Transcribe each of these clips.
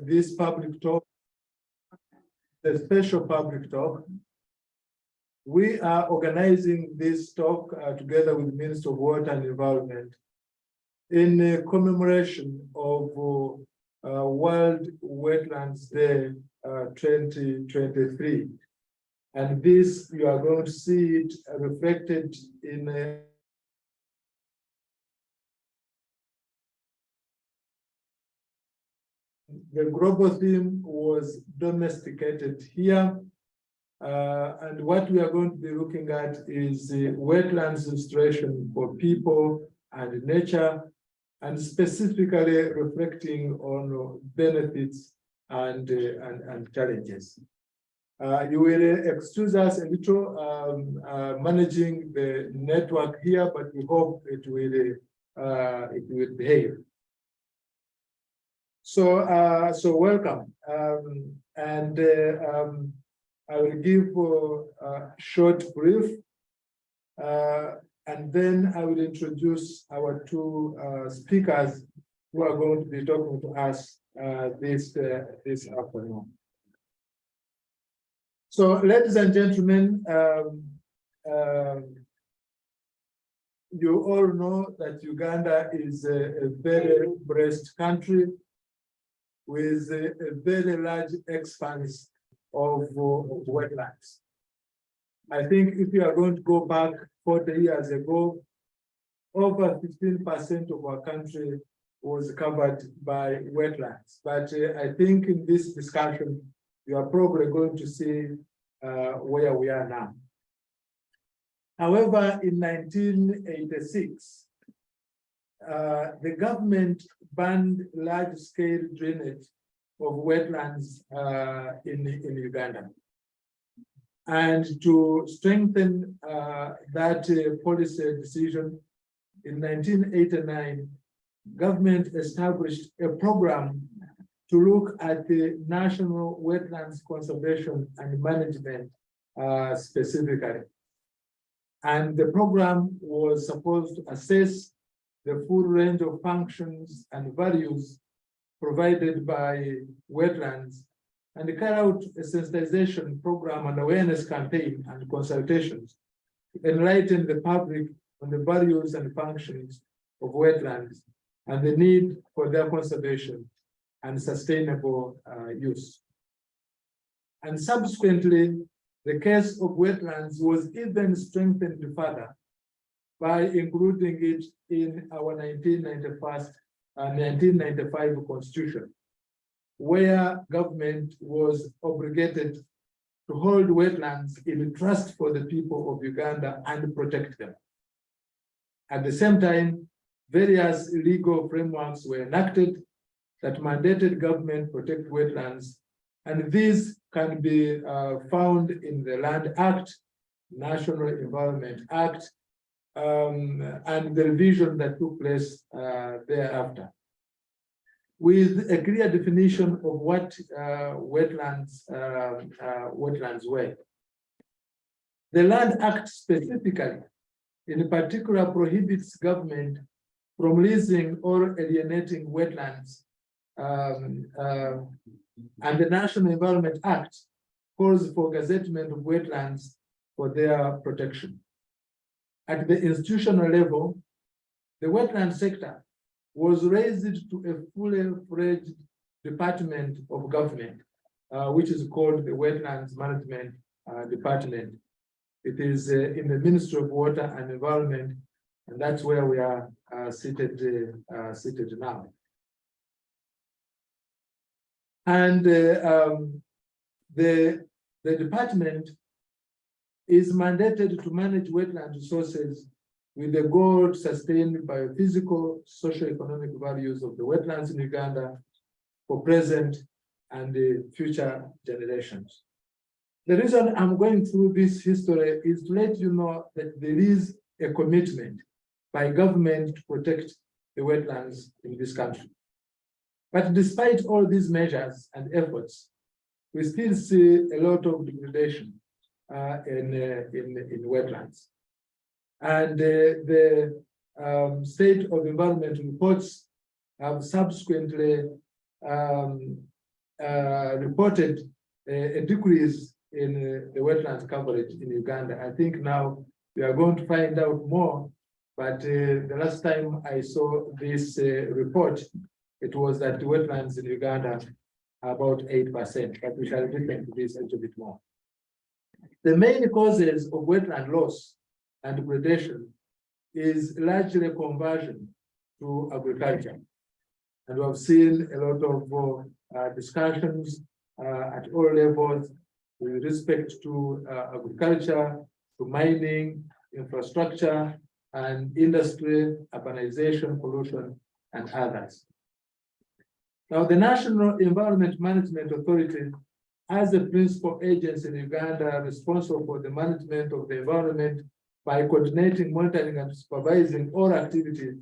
This public talk, the special public talk. We are organizing this talk together with the Minister of Water and Environment in commemoration of World Wetlands Day 2023. And this, you are going to see it reflected in the global theme was domesticated here. And what we are going to be looking at is the wetlands restoration for people and nature, and specifically reflecting on benefits and challenges. You will excuse us a little managing the network here, but we hope it will behave. So welcome, I will give a short brief, and then I will introduce our two speakers who are going to be talking to us this afternoon. So, ladies and gentlemen, you all know that Uganda is a very blessed country with a very large expanse of wetlands. I think if you are going to go back 40 years ago, over 15% of our country was covered by wetlands. But I think in this discussion, you are probably going to see where we are now. However, in 1986, the government banned large-scale drainage of wetlands in Uganda. And to strengthen that policy decision, in 1989, government established a program to look at the national wetlands conservation and management specifically. And the program was supposed to assess the full range of functions and values provided by wetlands, and carry out a sensitization program and awareness campaign and consultations to enlighten the public on the values and functions of wetlands and the need for their conservation and sustainable use. And subsequently, the case of wetlands was even strengthened further by including it in our 1995 Constitution, where government was obligated to hold wetlands in trust for the people of Uganda and protect them. At the same time, various legal frameworks were enacted that mandated government protect wetlands, and these can be found in the Land Act, National Environment Act, and the revision that took place thereafter, with a clear definition of what wetlands were. The Land Act specifically, in particular, prohibits government from leasing or alienating wetlands, and the National Environment Act calls for gazettement of wetlands for their protection. At the institutional level, the wetland sector was raised to a fully fledged department of government, which is called the Wetlands Management Department. It is in the Ministry of Water and Environment, and that's where we are seated now. And the department is mandated to manage wetland resources with the goal to sustain biophysical, socio-economic values of the wetlands in Uganda for present and future generations. The reason I'm going through this history is to let you know that there is a commitment by government to protect the wetlands in this country. But despite all these measures and efforts, we still see a lot of degradation in wetlands. And the State of Environment reports have subsequently reported a decrease in the wetlands coverage in Uganda. I think now we are going to find out more, but the last time I saw this report, it was that the wetlands in Uganda are about 8%, but we shall look into this a little bit more. The main causes of wetland loss and degradation is largely conversion to agriculture. And we have seen a lot of discussions at all levels with respect to agriculture, to mining, infrastructure, and industry, urbanization, pollution, and others. Now, the National Environment Management Authority, as the principal agency in Uganda responsible for the management of the environment by coordinating, monitoring, and supervising all activities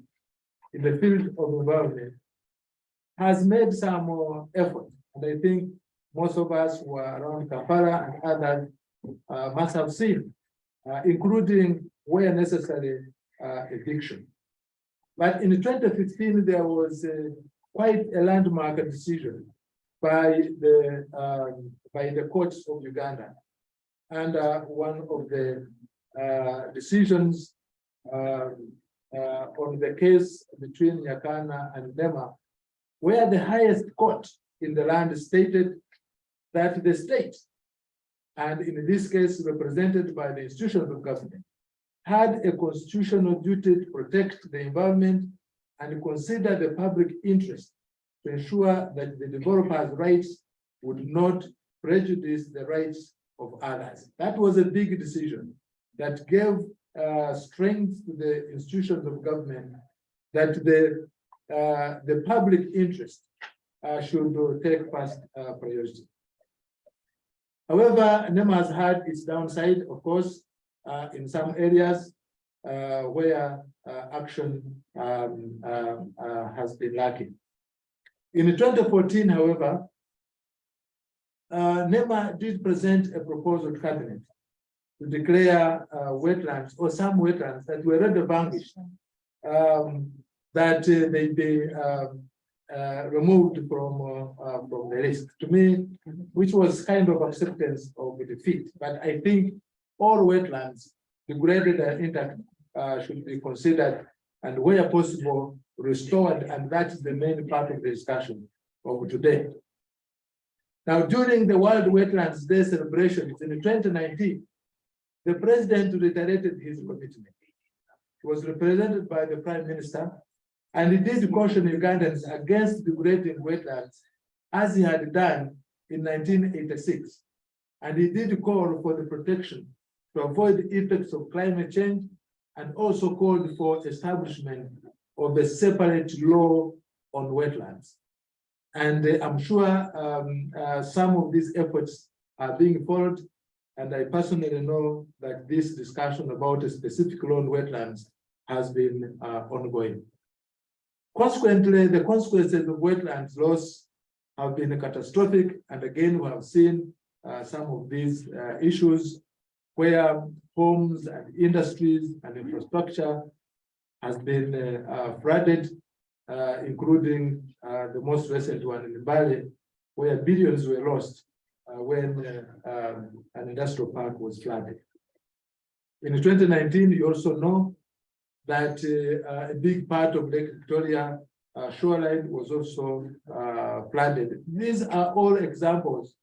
in the field of environment, has made some more effort. And I think most of us who are around Kampala and others must have seen, including where necessary eviction. But in 2015, there was quite a landmark decision by the courts of Uganda. And one of the decisions on the case between Nyakana and Nema, where the highest court in the land stated that the state, and in this case represented by the institutions of government, had a constitutional duty to protect the environment and consider the public interest to ensure that the developers' rights would not prejudice the rights of others. That was a big decision that gave strength to the institutions of government that the public interest should take first priority. However, NEMA has had its downside, of course, in some areas where action has been lacking. In 2014, however, NEMA did present a proposal to Cabinet to declare wetlands or some wetlands that were already vanished, that they be removed from the list. To me, which was kind of acceptance of the defeat. But I think all wetlands, degraded and intact, should be considered and where possible restored, and that is the main part of the discussion of today. Now, during the World Wetlands Day celebrations in 2019, the president reiterated his commitment. He was represented by the Prime Minister, and he did caution Ugandans against degrading wetlands as he had done in 1986. And he did call for the protection to avoid the effects of climate change, and also called for establishment of a separate law on wetlands. And I'm sure some of these efforts are being followed, and I personally know that this discussion about a specific law on wetlands has been ongoing. Consequently, the consequences of wetlands loss have been catastrophic, and again, we have seen some of these issues where homes and industries and infrastructure has been flooded, including the most recent one in Bali, where billions were lost when an industrial park was flooded. In 2019, you also know that a big part of Lake Victoria shoreline was also flooded. These are all examples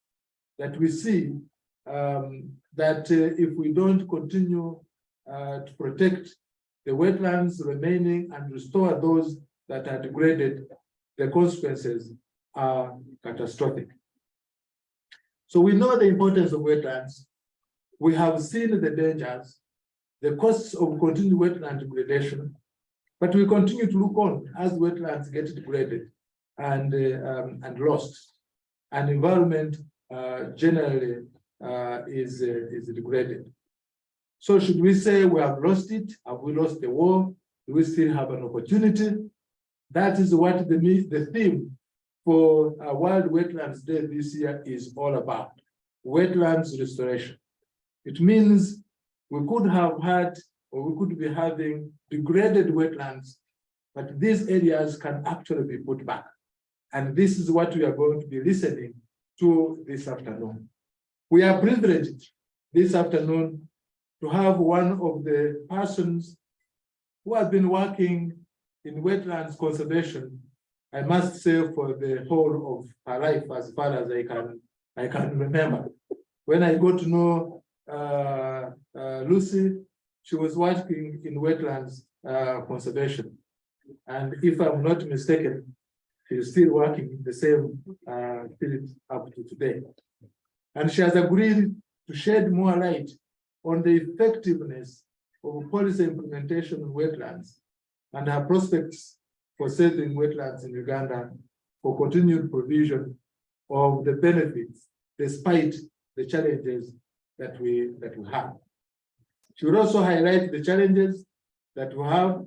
that we see that if we don't continue to protect the wetlands remaining and restore those that are degraded, the consequences are catastrophic. So we know the importance of wetlands. We have seen the dangers, the costs of continued wetland degradation, but we continue to look on as wetlands get degraded and lost, and environment generally is degraded. So should we say we have lost it? Have we lost the war? Do we still have an opportunity? That is what the theme for World Wetlands Day this year is all about: wetlands restoration. It means we could have had, or we could be having, degraded wetlands, but these areas can actually be put back. And this is what we are going to be listening to this afternoon. We are privileged this afternoon to have one of the persons who has been working in wetlands conservation, I must say, for the whole of her life, as far as I can remember. When I got to know Lucy, she was working in wetlands conservation. And if I'm not mistaken, she's still working in the same spirit up to today. And she has agreed to shed more light on the effectiveness of policy implementation in wetlands and her prospects for saving wetlands in Uganda for continued provision of the benefits despite the challenges that we have. She will also highlight the challenges that we have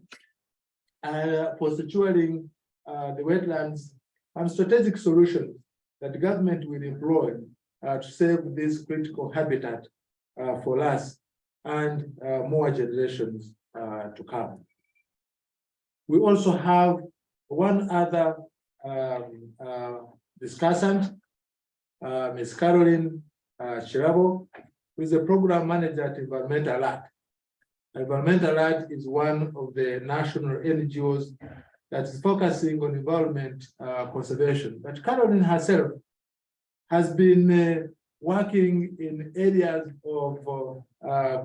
for securing the wetlands and strategic solutions that the government will employ to save this critical habitat for us and more generations to come. We also have one other discussant, Ms. Caroline Chirabo, who is a program manager at Environmental Alert. Environmental Alert is one of the national NGOs that is focusing on environment conservation. But Caroline herself has been working in areas of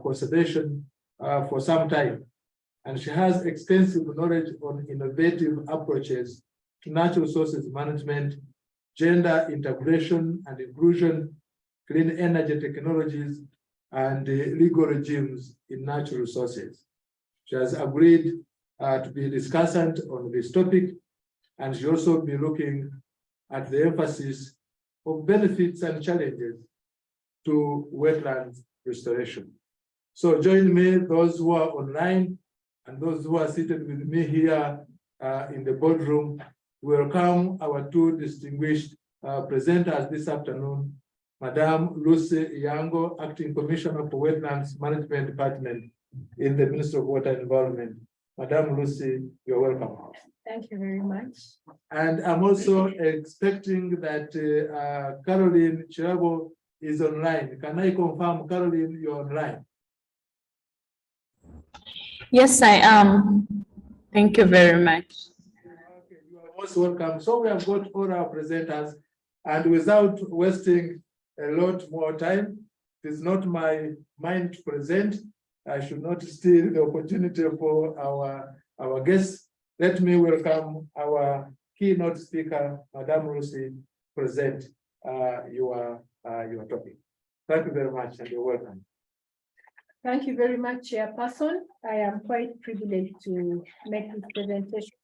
conservation for some time. And she has extensive knowledge on innovative approaches to natural resources management, gender integration and inclusion, clean energy technologies, and legal regimes in natural resources. She has agreed to be a discussant on this topic, and she also be looking at the emphasis of benefits and challenges to wetlands restoration. So join me, those who are online and those who are seated with me here in the boardroom. Welcome our two distinguished presenters this afternoon, Madam Lucy Iyango, Acting Commissioner for Wetlands Management Department in the Ministry of Water and Environment. Madam Lucy, you're welcome. Thank you very much. And I'm also expecting that Caroline Chirabo is online. Can I confirm, Caroline, you're online? Yes, I am. Thank you very much. Okay, you are most welcome. So we have got all our presenters, and without wasting a lot more time, it is not my mind to present. I should not steal the opportunity for our guests. Let me welcome our keynote speaker, Madam Lucy, present your topic. Thank you very much, and you're welcome. Thank you very much, Chairperson. I am quite privileged to make this presentation.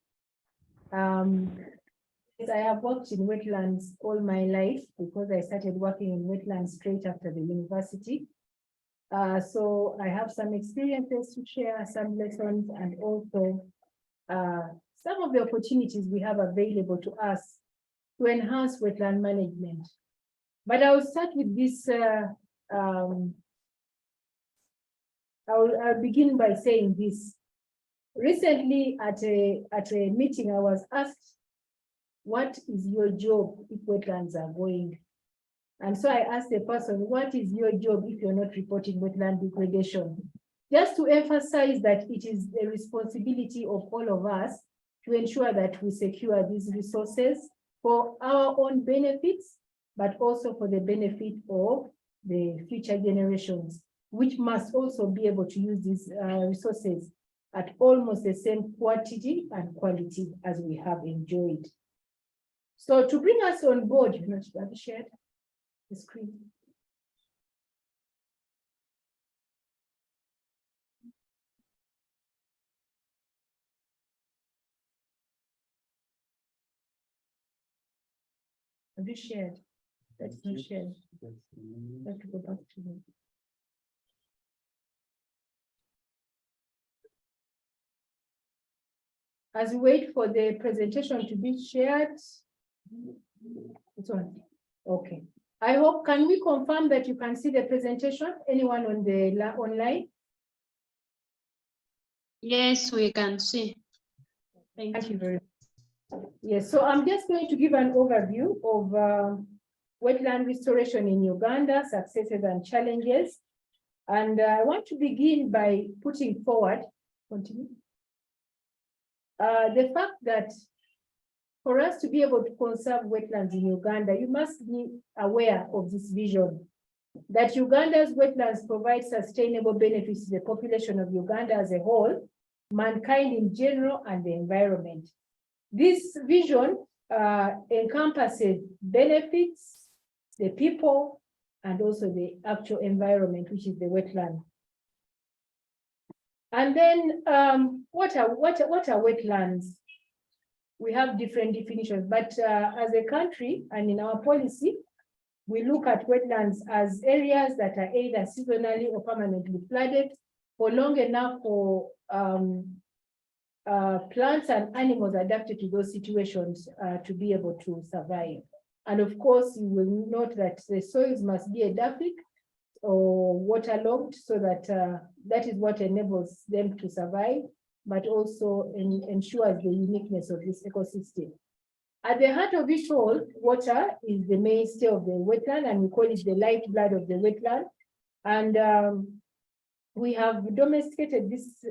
I have worked in wetlands all my life because I started working in wetlands straight after the university. So I have some experiences to share, some lessons, and also some of the opportunities we have available to us to enhance wetland management. But I will start with this. I'll begin by saying this. Recently at a meeting, I was asked, what is your job if wetlands are going? And so I asked the person, what is your job if you're not reporting wetland degradation? Just to emphasize that it is the responsibility of all of us to ensure that we secure these resources for our own benefits, but also for the benefit of the future generations, which must also be able to use these resources at almost the same quantity and quality as we have enjoyed. So to bring us on board, you know, have you shared the screen? Have you shared? That's not shared. Let's go back to them. As we wait for the presentation to be shared, it's on. Okay. I hope, can we confirm that you can see the presentation? Anyone on the online? Yes, we can see. Thank you very much. Yes, so I'm just going to give an overview of wetland restoration in Uganda, successes and challenges. And I want to begin by putting forward, continue, the fact that for us to be able to conserve wetlands in Uganda, you must be aware of this vision that Uganda's wetlands provide sustainable benefits to the population of Uganda as a whole, mankind in general, and the environment. This vision encompasses benefits, the people, and also the actual environment, which is the wetland. And then what are wetlands? We have different definitions, but as a country and in our policy, we look at wetlands as areas that are either seasonally or permanently flooded for long enough for plants and animals adapted to those situations to be able to survive. And of course, you will note that the soils must be edaphic or waterlogged, so that that is what enables them to survive, but also ensures the uniqueness of this ecosystem. At the heart of it all, water is the mainstay of the wetland, and we call it the lifeblood of the wetland. And we have domesticated this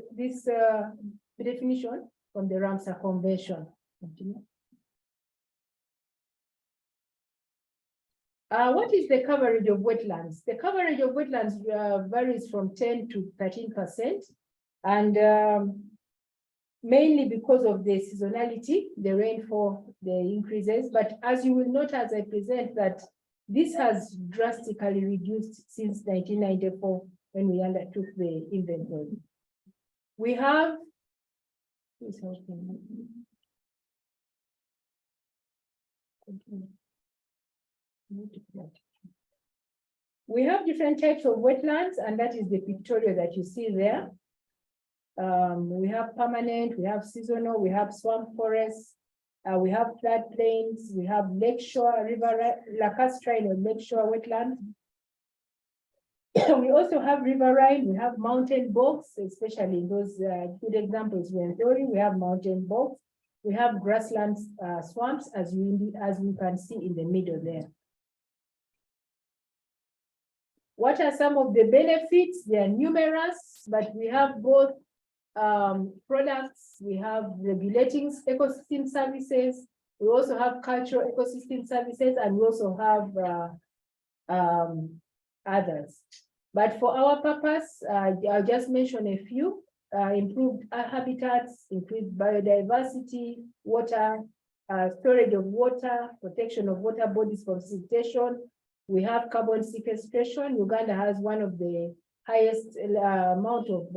definition from the Ramsar Convention. What is the coverage of wetlands? The coverage of wetlands varies from 10 to 13%, and mainly because of the seasonality, the rainfall, the increases. But as you will note as I present, that this has drastically reduced since 1994 when we undertook the inventory. We have, we have different types of wetlands, and that is the pictorial that you see there. We have permanent, we have seasonal, we have swamp forests, we have floodplains, we have lakeshore, river, lacustrine or lakeshore wetlands. We also have riverine, we have mountain bogs, especially in those good examples we're in theory. We have mountain bogs, we have grassland swamps, as we can see in the middle there. What are some of the benefits? They are numerous, but we have both products, we have regulating ecosystem services, we also have cultural ecosystem services, and we also have others. But for our purpose, I'll just mention a few: improved habitats, increased biodiversity, water, storage of water, protection of water bodies from siltation. We have carbon sequestration. Uganda has one of the highest amount of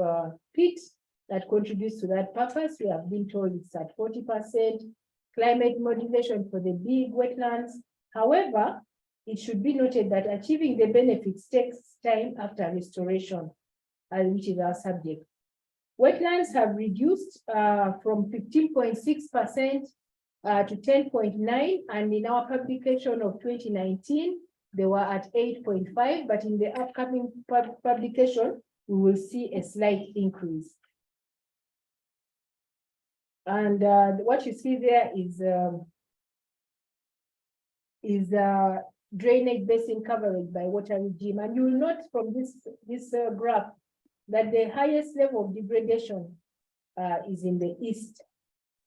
peat that contributes to that purpose. We have been told it's at 40%. Climate modulation for the big wetlands. However, it should be noted that achieving the benefits takes time after restoration, which is our subject. Wetlands have reduced from 15.6% to 10.9%, and in our publication of 2019, they were at 8.5%, but in the upcoming publication, we will see a slight increase. And what you see there is drainage basin coverage by water regime. And you will note from this graph that the highest level of degradation is in the east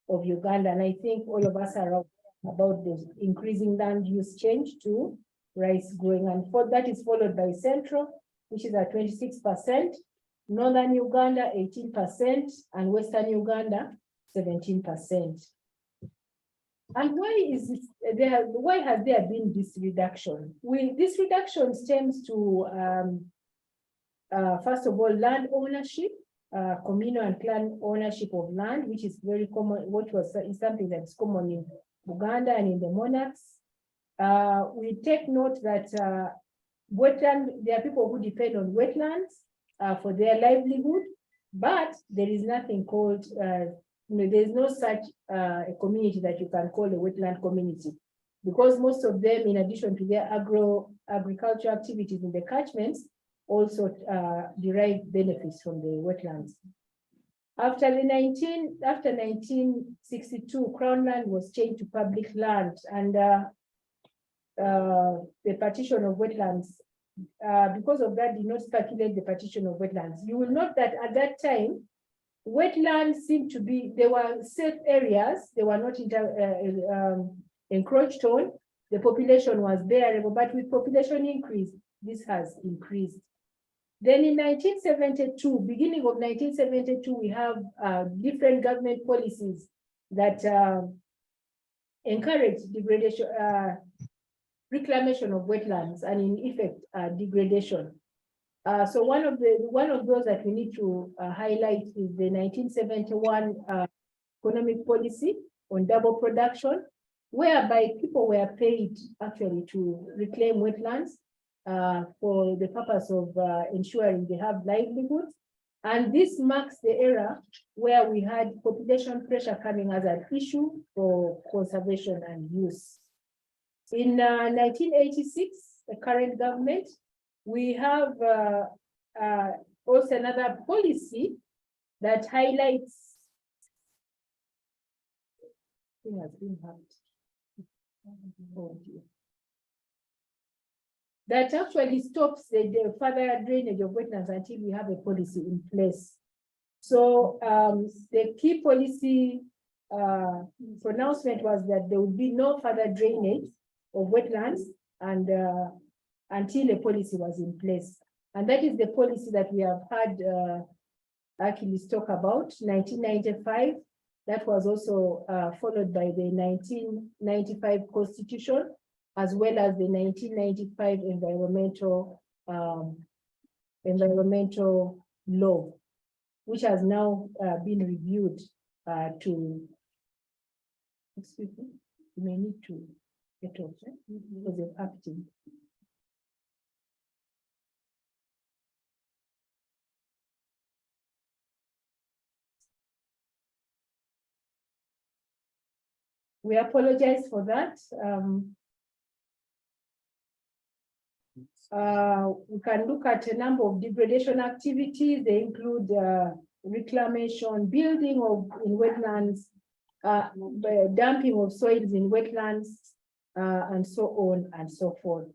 of Uganda. And I think all of us are aware about the increasing land use change to rice growing. And that is followed by central, which is at 26%, northern Uganda 18%, and western Uganda 17%. And why is this there? Why has there been this reduction? This reduction stems to first of all, land ownership, communal and clan ownership of land, which is very common, is something that's common in Uganda and in the monarchs. We take note that there are people who depend on wetlands for their livelihood, but there is nothing called, there's no such a community that you can call a wetland community, because most of them, in addition to their agriculture activities in the catchments, also derive benefits from the wetlands. After 1962, Crown land was changed to public land, and the partition of wetlands. Because of that, did not speculate the partition of wetlands. You will note that at that time, wetlands seemed to be, they were safe areas, they were not encroached on, the population was bearable, but with population increase, this has increased. Then in 1972, beginning of 1972, we have different government policies that encourage degradation, reclamation of wetlands, and in effect, degradation. So one of those that we need to highlight is the 1971 economic policy on double production, whereby people were paid actually to reclaim wetlands for the purpose of ensuring they have livelihoods. And this marks the era where we had population pressure coming as an issue for conservation and use. In 1986, the current government, we have also another policy that highlights that actually stops the further drainage of wetlands until we have a policy in place. So the key policy pronouncement was that there would be no further drainage of wetlands and until a policy was in place. And that is the policy that we have had Achilles talk about, 1995. That was also followed by the 1995 Constitution, as well as the 1995 environmental law, which has now been reviewed to, excuse me, you may need to get off, because of acting. We apologize for that. We can look at a number of degradation activities. They include reclamation, building in wetlands, dumping of soils in wetlands, and so on and so forth.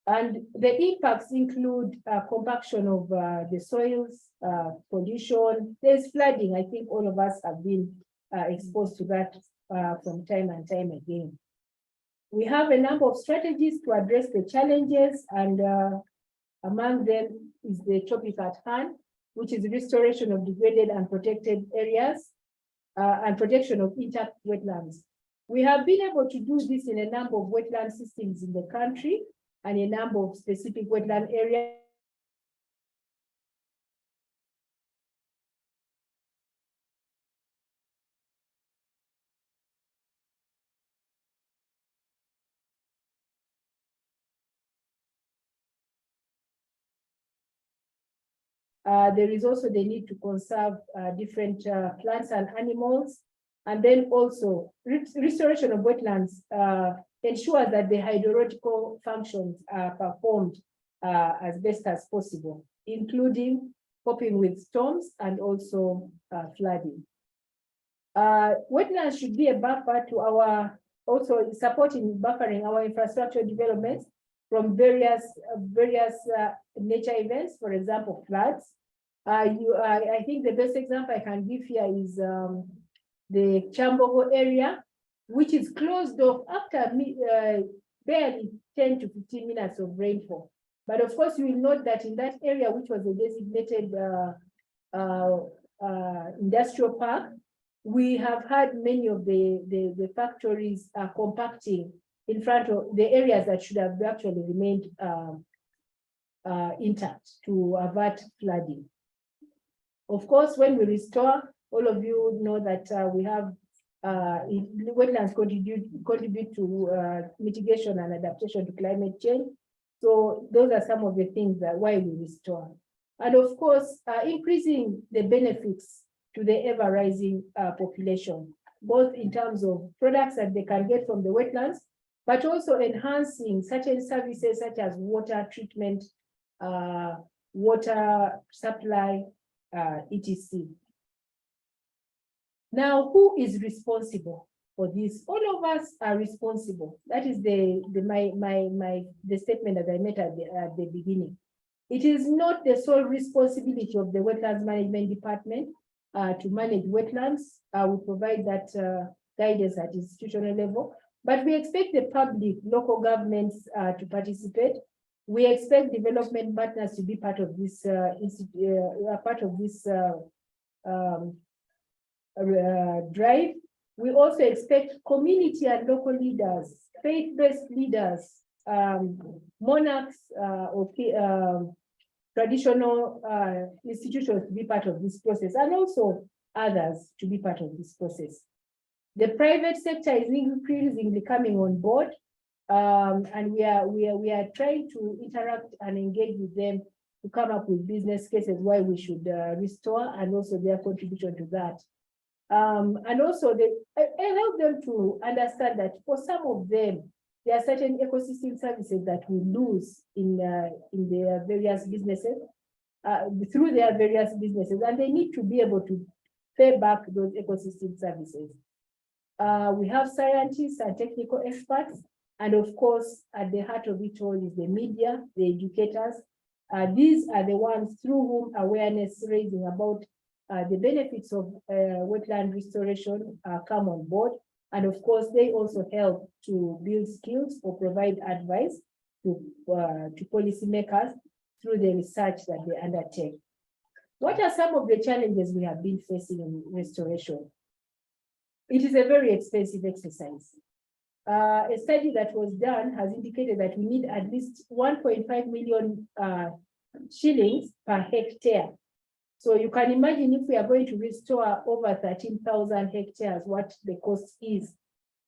And the impacts include compaction of the soils, pollution. There's flooding. I think all of us have been exposed to that from time and time again. We have a number of strategies to address the challenges, and among them is the topic at hand, which is restoration of degraded and protected areas and protection of intact wetlands. We have been able to do this in a number of wetland systems in the country and a number of specific wetland areas. There is also the need to conserve different plants and animals. And then also restoration of wetlands ensures that the hydrological functions are performed as best as possible, including coping with storms and also flooding. Wetlands should be a buffer to our, also supporting buffering our infrastructure developments from various nature events, for example, floods. I think the best example I can give here is the Chambogo area, which is closed off after barely 10 to 15 minutes of rainfall. But of course, you will note that in that area, which was a designated industrial park, we have had many of the factories compacting in front of the areas that should have actually remained intact to avert flooding. Of course, when we restore, all of you know that we have wetlands contribute to mitigation and adaptation to climate change. So those are some of the things that why we restore. And of course, increasing the benefits to the ever-rising population, both in terms of products that they can get from the wetlands, but also enhancing certain services such as water treatment, water supply, etc. Now, who is responsible for this. All of us are responsible. That is the statement that I made at the beginning. It is not the sole responsibility of the Wetlands Management Department to manage wetlands. We provide that guidance at institutional level, but we expect the public, local governments to participate. We expect development partners to be part of this drive. We also expect community and local leaders, faith-based leaders, monarchs, traditional institutions to be part of this process, and also others to be part of this process. The private sector is increasingly coming on board, and we are trying to interact and engage with them to come up with business cases why we should restore, and also their contribution to that. And also they help them to understand that for some of them, there are certain ecosystem services that we lose in their various businesses, through their various businesses, and they need to be able to pay back those ecosystem services. We have scientists and technical experts, and of course, at the heart of it all is the media, the educators. These are the ones through whom awareness raising about the benefits of wetland restoration come on board. And of course, they also help to build skills or provide advice to policymakers through the research that they undertake. What are some of the challenges we have been facing in restoration? It is a very expensive exercise. A study that was done has indicated that we need at least 1.5 million shillings per hectare. So you can imagine if we are going to restore over 13,000 hectares, what the cost is.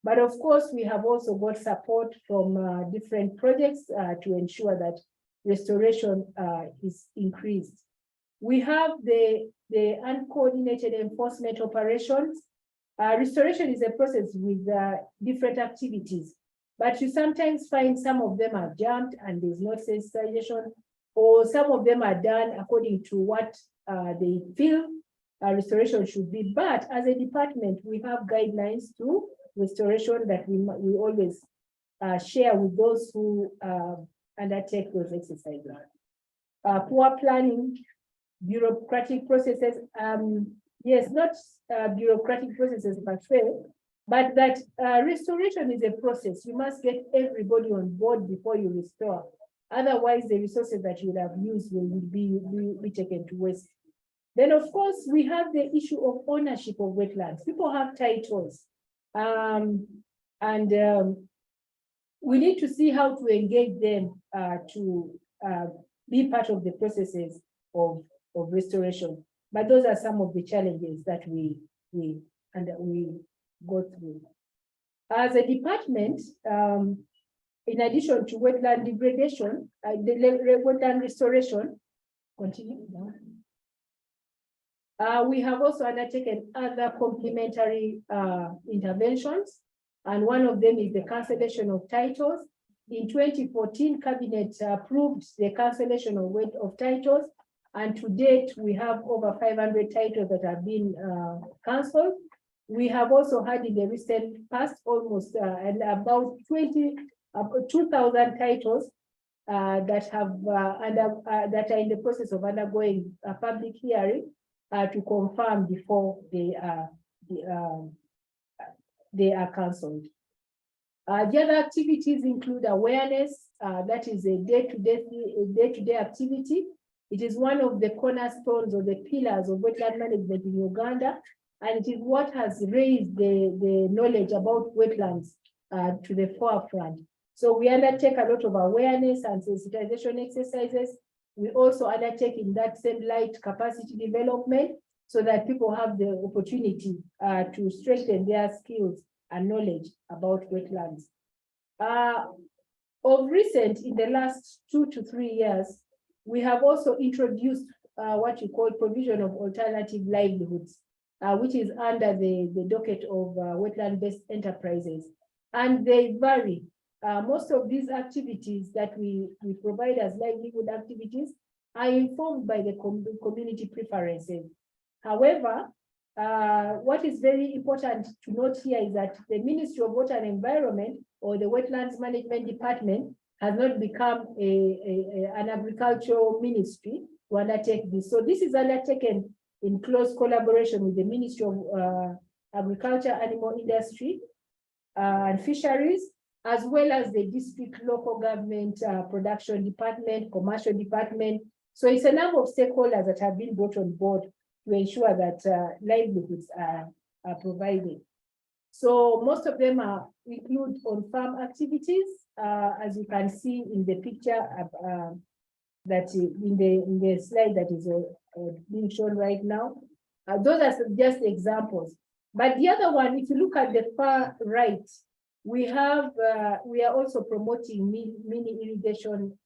But of course, we have also got support from different projects to ensure that restoration is increased. We have the uncoordinated enforcement operations. Restoration is a process with different activities, but you sometimes find some of them are jumped and there's no sensitization, or some of them are done according to what they feel restoration should be. But as a department, we have guidelines to restoration that we always share with those who undertake those exercises. Poor planning, bureaucratic processes, yes, not bureaucratic processes per se, but that restoration is a process. You must get everybody on board before you restore. Otherwise, the resources that you would have used will be taken to waste. Then, of course, we have the issue of ownership of wetlands. People have titles, we need to see how to engage them to be part of the processes of restoration. But those are some of the challenges that we go through. As a department, in addition to wetland degradation, the wetland restoration, continue. We have also undertaken other complementary interventions, and one of them is the cancellation of titles. In 2014, Cabinet approved the cancellation of titles, and to date, we have over 500 titles that have been cancelled. We have also had in the recent past almost about 2,000 titles that are in the process of undergoing a public hearing to confirm before they are cancelled. The other activities include awareness, that is a day-to-day activity. It is one of the cornerstones or the pillars of wetland management in Uganda, and it is what has raised the knowledge about wetlands to the forefront. So we undertake a lot of awareness and sensitization exercises. We also undertake in that same light capacity development so that people have the opportunity to strengthen their skills and knowledge about wetlands. Of recent, in the last 2 to 3 years, we have also introduced what you call provision of alternative livelihoods, which is under the docket of wetland-based enterprises. And they vary. Most of these activities that we provide as livelihood activities are informed by the community preferences. However, what is very important to note here is that the Ministry of Water and Environment, or the Wetlands Management Department, has not become an agricultural ministry to undertake this. So this is undertaken in close collaboration with the Ministry of Agriculture, Animal Industry, and Fisheries, as well as the district local government production department, commercial department. So it's a number of stakeholders that have been brought on board to ensure that livelihoods are provided. So most of them include on-farm activities, as you can see in the picture that in the slide that is being shown right now. Those are just examples. But the other one, if you look at the far right, we are also promoting mini irrigation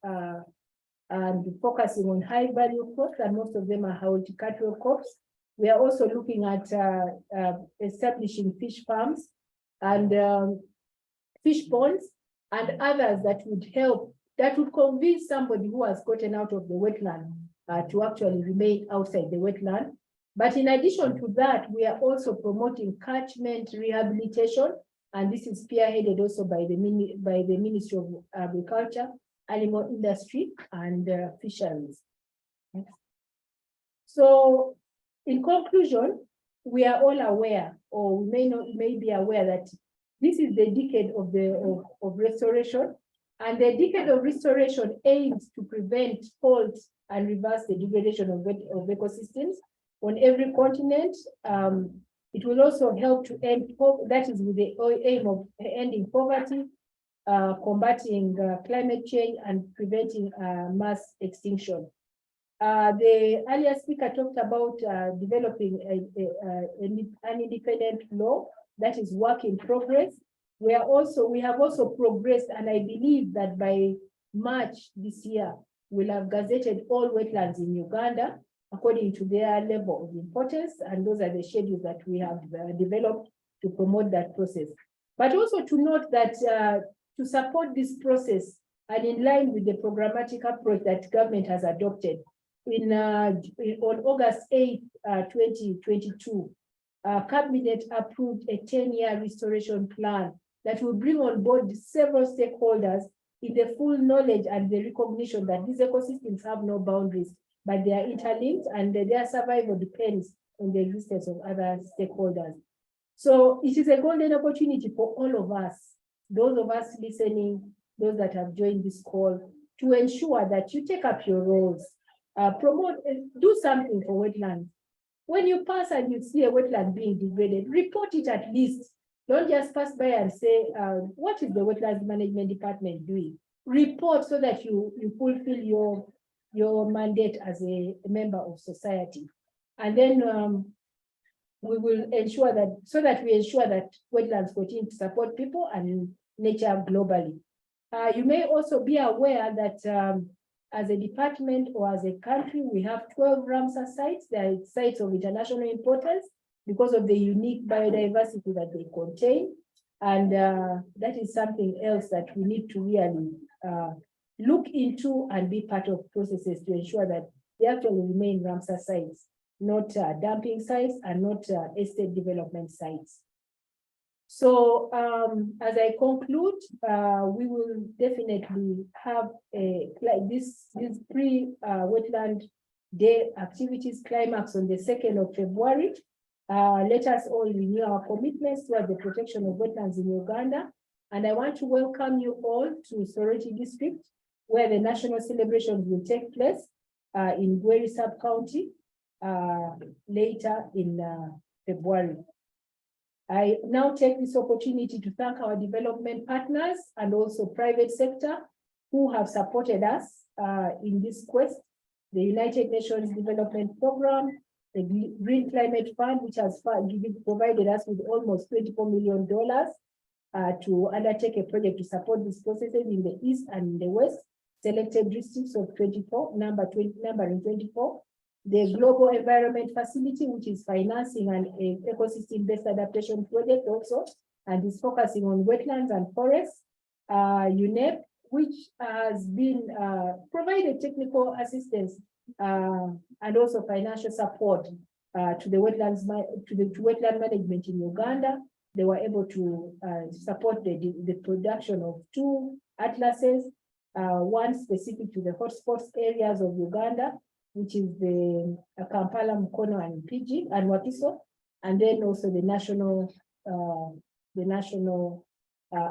and focusing on high value crops, and most of them are horticultural crops. We are also looking at establishing fish farms and fish ponds and others that would help, that would convince somebody who has gotten out of the wetland to actually remain outside the wetland. But in addition to that, we are also promoting catchment rehabilitation, and this is spearheaded also by the Ministry of Agriculture, Animal Industry, and Fisheries. So, in conclusion, we are all aware, or we may be aware, that this is the decade of restoration, and the decade of restoration aims to prevent, halt, and reverse the degradation of ecosystems on every continent. It will also help to end, that is with the aim of ending poverty, combating climate change, and preventing mass extinction. The earlier speaker talked about developing an independent law that is work in progress. We have also progressed, and I believe that by March this year, we'll have gazetted all wetlands in Uganda according to their level of importance, and those are the schedules that we have developed to promote that process. But also to note that to support this process, and in line with the programmatic approach that government has adopted, on August 8, 2022, Cabinet approved a 10-year restoration plan that will bring on board several stakeholders in the full knowledge and the recognition that these ecosystems have no boundaries, but they are interlinked, and their survival depends on the existence of other stakeholders. So it is a golden opportunity for all of us, those of us listening, those that have joined this call, to ensure that you take up your roles, promote, do something for wetlands. When you pass and you see a wetland being degraded, report it at least. Don't just pass by and say, what is the Wetlands Management Department doing? Report so that you fulfill your mandate as a member of society. And then we will ensure that, so that we ensure that wetlands continue to support people and nature globally. You may also be aware that as a department or as a country, we have 12 Ramsar sites. They are sites of international importance because of the unique biodiversity that they contain. And that is something else that we need to really look into and be part of processes to ensure that they actually remain Ramsar sites, not dumping sites and not estate development sites. So as I conclude, we will definitely have this pre-wetland day activities climax on the 2nd of February. Let us all renew our commitments toward the protection of wetlands in Uganda. And I want to welcome you all to Soroti District, where the national celebrations will take place in Gweri Sub-County later in February. I now take this opportunity to thank our development partners and also private sector who have supported us in this quest. The United Nations Development Program, the Green Climate Fund, which has provided us with almost $24 million to undertake a project to support these processes in the East and in the West, selected districts of 24, numbering 24. The Global Environment Facility, which is financing an ecosystem-based adaptation project also, and is focusing on wetlands and forests. UNEP, which has been provided technical assistance and also financial support to the wetlands, to wetland management in Uganda. They were able to support the production of 2 atlases, one specific to the hotspots areas of Uganda, which is the Kampala, Mukono, and Pigi, and Wakiso, and then also the national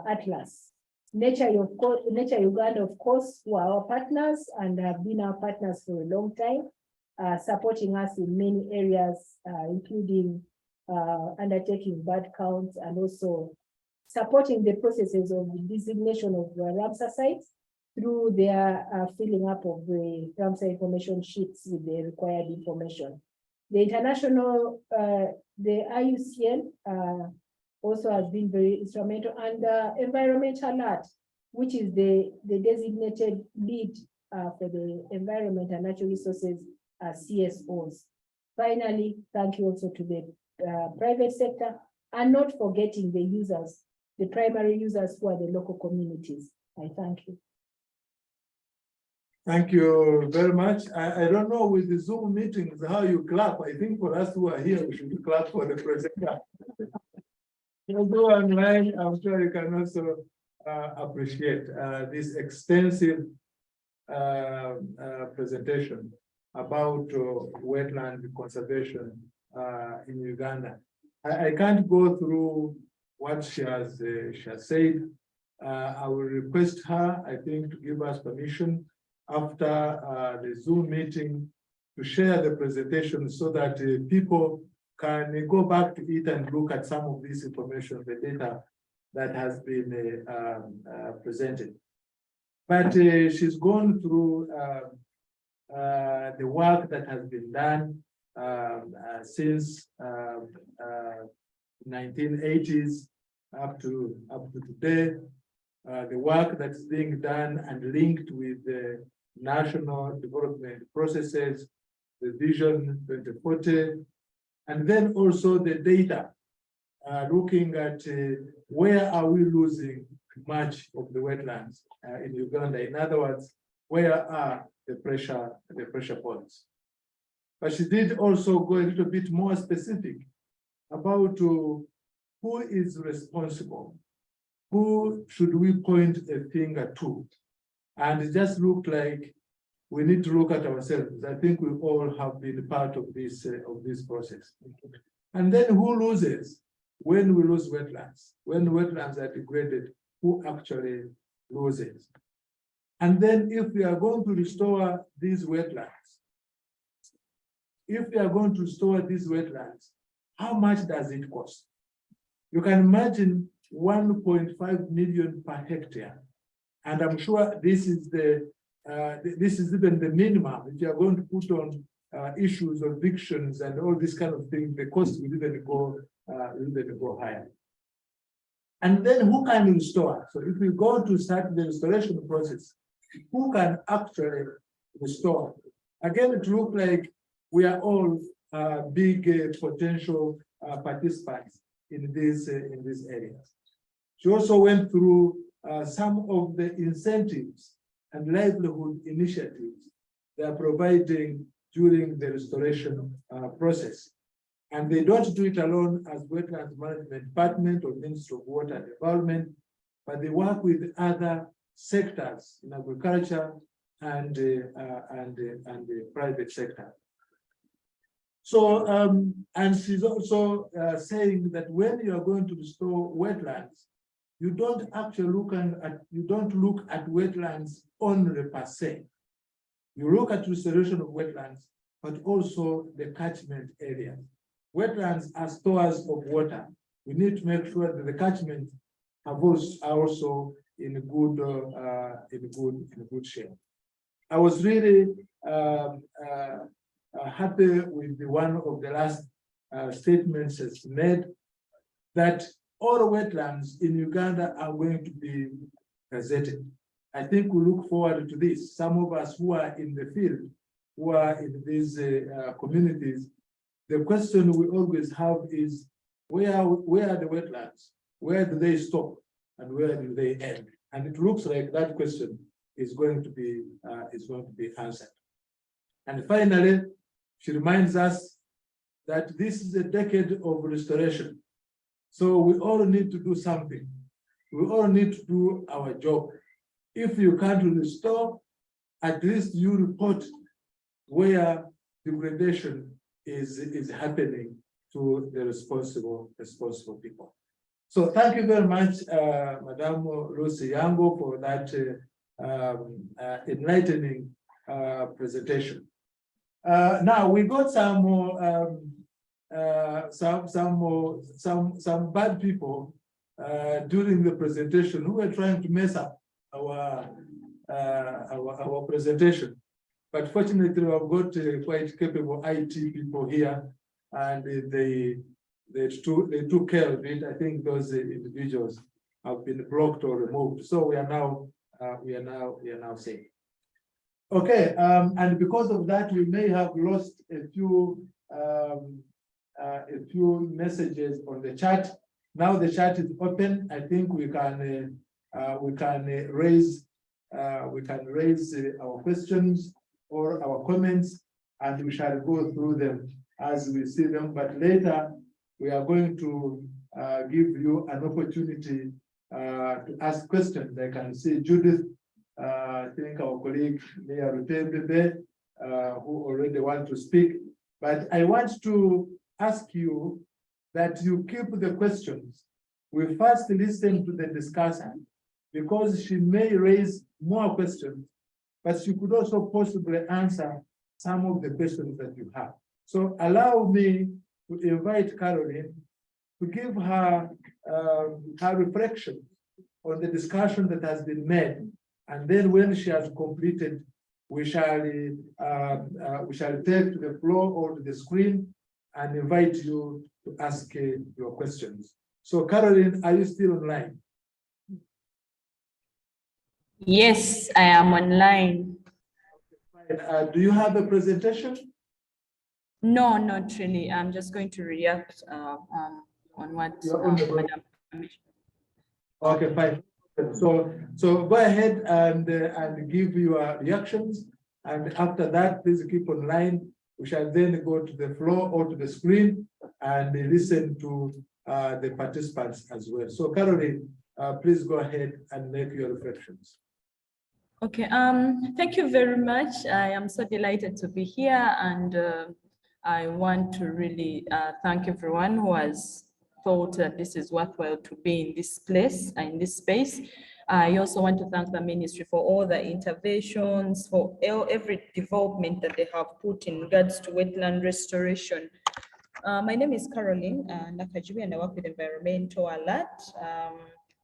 atlas. NatureUganda, of course, were our partners and have been our partners for a long time, supporting us in many areas, including undertaking bird counts and also supporting the processes of the designation of the Ramsar sites through their filling up of the Ramsar information sheets with the required information. The international, the IUCN also has been very instrumental, and Environmental Alert, which is the designated lead for the environment and natural resources CSOs. Finally, thank you also to the private sector, and not forgetting the users, the primary users who are the local communities. I thank you. Thank you very much. I don't know with the Zoom meetings how you clap. I think for us who are here, we should clap for the presenter. You go online, I'm sure you can also appreciate this extensive presentation about wetland conservation in Uganda. I can't go through what she has said. I will request her, I think, to give us permission after the Zoom meeting to share the presentation so that people can go back to it and look at some of this information, the data that has been presented. But she's gone through the work that has been done since 1980s up to today, the work that's being done and linked with the national development processes, the Vision 2040, and then also the data, looking at where are we losing much of the wetlands in Uganda. In other words, where are the pressure points? But she did also go a little bit more specific about who is responsible, who should we point a finger to, and it just looked like we need to look at ourselves. I think we all have been part of this process. And then who loses when we lose wetlands? When wetlands are degraded, who actually loses? And then if we are going to restore these wetlands, how much does it cost? You can imagine 1.5 million per hectare. And I'm sure this is even the minimum. If you are going to put on issues of evictions and all this kind of thing, the cost will even go higher. And then who can restore? So if we go to start the restoration process, who can actually restore? Again, it looks like we are all big potential participants in these areas. She also went through some of the incentives and livelihood initiatives they are providing during the restoration process. And they don't do it alone as Wetlands Management Department or Ministry of Water and Environment, but they work with other sectors in agriculture and the private sector. So, and she's also saying that when you are going to restore wetlands, you don't actually look at wetlands only per se. You look at restoration of wetlands, but also the catchment areas. Wetlands are stores of water. We need to make sure that the catchments are also in a good shape. I was really happy with one of the last statements that's made, that all wetlands in Uganda are going to be gazetted. I think we look forward to this. Some of us who are in the field, who are in these communities, the question we always have is, where are the wetlands? Where do they stop? And where do they end? And it looks like that question is going to be answered. And finally, she reminds us that this is a decade of restoration. So we all need to do something. We all need to do our job. If you can't restore, at least you report where degradation is happening to the responsible people. So thank you very much, Madam Lucy Iyango, for that enlightening presentation. Now we got some more, some bad people during the presentation who were trying to mess up our presentation. But fortunately, we have got quite capable IT people here, and they took care of it. I think those individuals have been blocked or removed. So we are now safe. Okay, and because of that, we may have lost a few messages on the chat. Now the chat is open. I think we can raise our questions or our comments, and we shall go through them as we see them. But later, we are going to give you an opportunity to ask questions. I can see Judith, I think our colleague Leah Rutembebe, who already want to speak. But I want to ask you that you keep the questions. We first listen to the discussant, because she may raise more questions, but she could also possibly answer some of the questions that you have. So allow me to invite Caroline to give her reflection on the discussion that has been made, and then when she has completed, we shall take to the floor or to the screen and invite you to ask your questions. So Caroline, are you still online? Yes, I am online. Do you have a presentation? No, not really. I'm just going to react on what Madam. Okay, fine. So go ahead and give your reactions, and after that, please keep online. We shall then go to the floor or to the screen and listen to the participants as well. So Caroline, please go ahead and make your reflections. Okay, thank you very much. I am so delighted to be here, and I want to really thank everyone who has thought that this is worthwhile to be in this place, in this space. I also want to thank the ministry for all the interventions, for every development that they have put in regards to wetland restoration. My name is Caroline Nakajibi, and I work with Environmental Alert.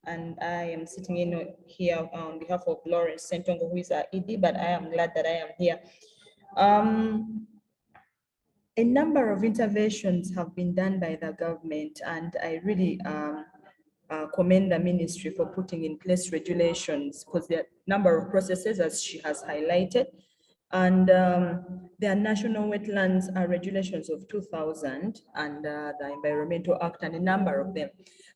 And I am sitting in here on behalf of Lawrence Sentongo, who is our ED, but I am glad that I am here. A number of interventions have been done by the government, and I really commend the ministry for putting in place regulations, because there are a number of processes, as she has highlighted. And there are national wetlands regulations of 2000 and the Environmental Act, and a number of them.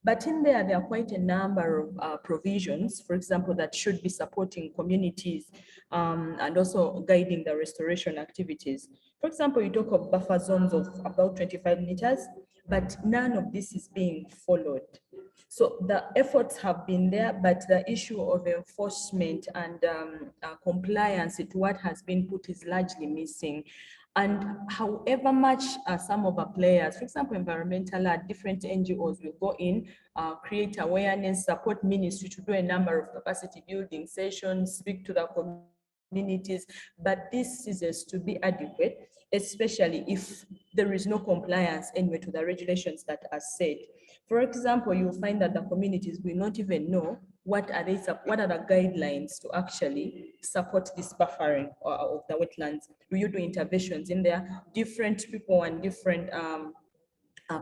But in there are quite a number of provisions, for example, that should be supporting communities and also guiding the restoration activities. For example, you talk of buffer zones of about 25 meters, but none of this is being followed. So the efforts have been there, but the issue of enforcement and compliance with what has been put is largely missing. And however much some of our players, for example, environmental, different NGOs will go in, create awareness, support ministry to do a number of capacity building sessions, speak to the communities, but this is to be adequate, especially if there is no compliance anyway to the regulations that are set. For example, you'll find that the communities will not even know what are the guidelines to actually support this buffering of the wetlands. Do you do interventions in there? Different people and different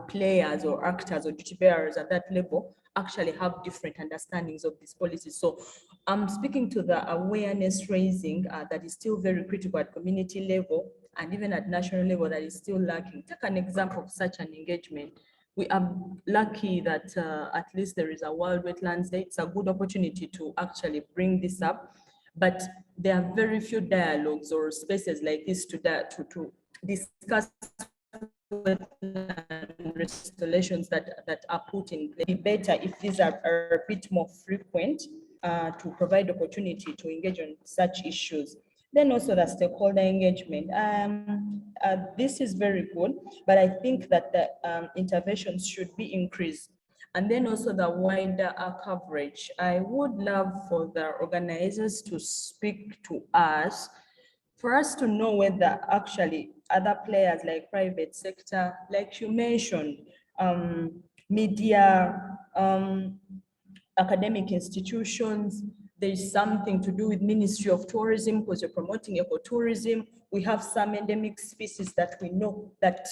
players or actors or duty bearers at that level actually have different understandings of these policies. So I'm speaking to the awareness raising that is still very critical at community level, and even at national level that is still lacking. Take an example of such an engagement. We are lucky that at least there is a World Wetlands Day. It's a good opportunity to actually bring this up, but there are very few dialogues or spaces like this to discuss wetland restorations that are put in place. It'd be better if these are a bit more frequent to provide opportunity to engage on such issues. Then also the stakeholder engagement. This is very good, but I think that the interventions should be increased. And then also the wider coverage. I would love for the organizers to speak to us, for us to know whether actually other players like private sector, like you mentioned, media, academic institutions, there's something to do with Ministry of Tourism because you're promoting ecotourism. We have some endemic species that we know that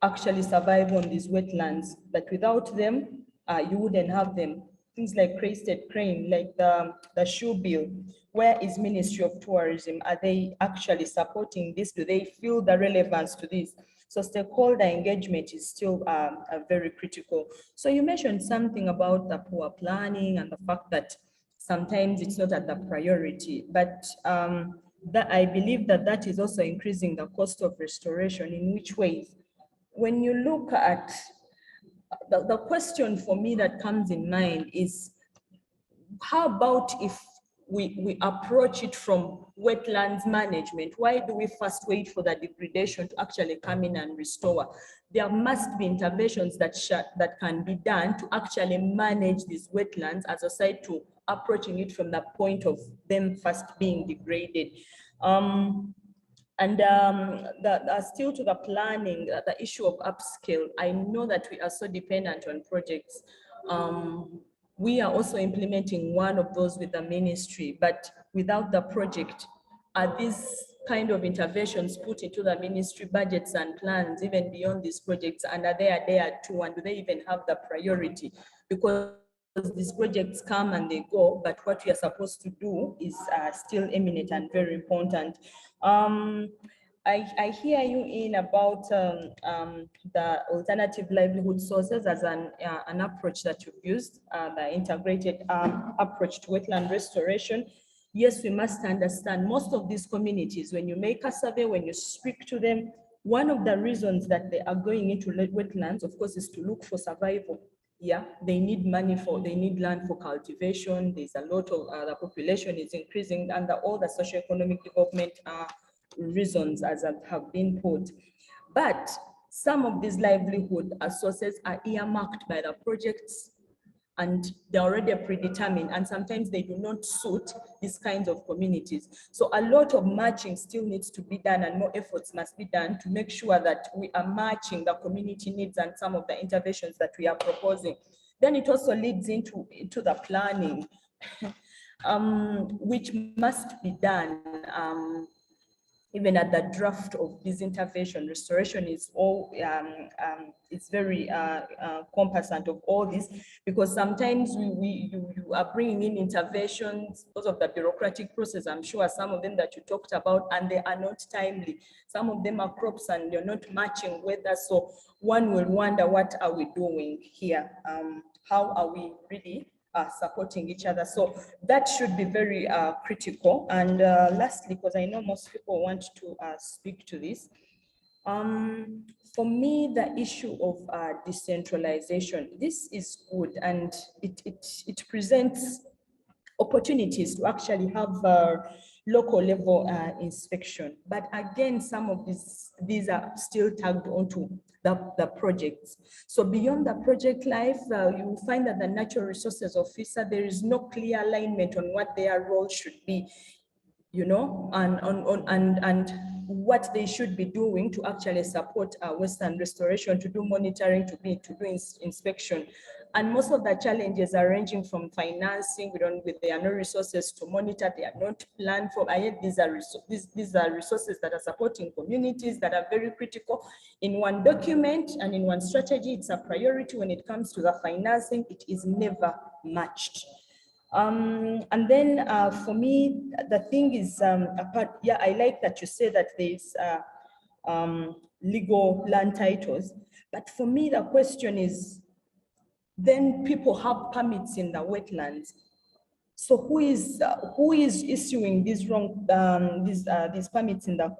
actually survive on these wetlands, that without them, you wouldn't have them. Things like crested crane, like the shoebill. Where is Ministry of Tourism? Are they actually supporting this? Do they feel the relevance to this? So stakeholder engagement is still very critical. So you mentioned something about the poor planning and the fact that sometimes it's not at the priority, but that I believe that that is also increasing the cost of restoration. In which ways? When you look at the question for me that comes in mind is, how about if we approach it from wetlands management? Why do we first wait for the degradation to actually come in and restore? There must be interventions that can be done to actually manage these wetlands as aside to approaching it from the point of them first being degraded. Still to the planning, the issue of upscale, I know that we are so dependent on projects. We are also implementing one of those with the ministry, but without the project, are these kind of interventions put into the ministry budgets and plans, even beyond these projects, and are they there too, and do they even have the priority? Because these projects come and they go, but what we are supposed to do is still eminent and very important. I hear you in about the alternative livelihood sources as an approach that you've used, the integrated approach to wetland restoration. Yes, we must understand most of these communities, when you make a survey, when you speak to them, one of the reasons that they are going into wetlands, of course, is to look for survival. Yeah, they need they need land for cultivation. There's a lot of the population is increasing under all the socioeconomic development reasons as have been put. But some of these livelihood sources are earmarked by the projects and they're already predetermined, and sometimes they do not suit these kinds of communities. So a lot of matching still needs to be done, and more efforts must be done to make sure that we are matching the community needs and some of the interventions that we are proposing. Then it also leads into the planning, which must be done even at the draft of this intervention. Restoration is all, it's very compassant of all this, because sometimes you are bringing in interventions because of the bureaucratic process. I'm sure some of them that you talked about, and they are not timely. Some of them are crops and they're not matching weather. So one will wonder, what are we doing here? How are we really supporting each other? So that should be very critical. And lastly, because I know most people want to speak to this, for me, the issue of decentralization, this is good, and it presents opportunities to actually have local level inspection. But again, some of these are still tagged onto the projects. So beyond the project life, you will find that the natural resources officer, there is no clear alignment on what their role should be, you know, and what they should be doing to actually support Western restoration, to do monitoring, to do inspection. And most of the challenges are ranging from financing. There are no resources to monitor. They are not planned for. And yet these are resources that are supporting communities that are very critical. In one document and in one strategy, it's a priority. When it comes to the financing, it is never matched. And then for me, the thing is, yeah, I like that you say that there's legal land titles. But for me, the question is, then people have permits in the wetlands. So who is issuing these these permits in the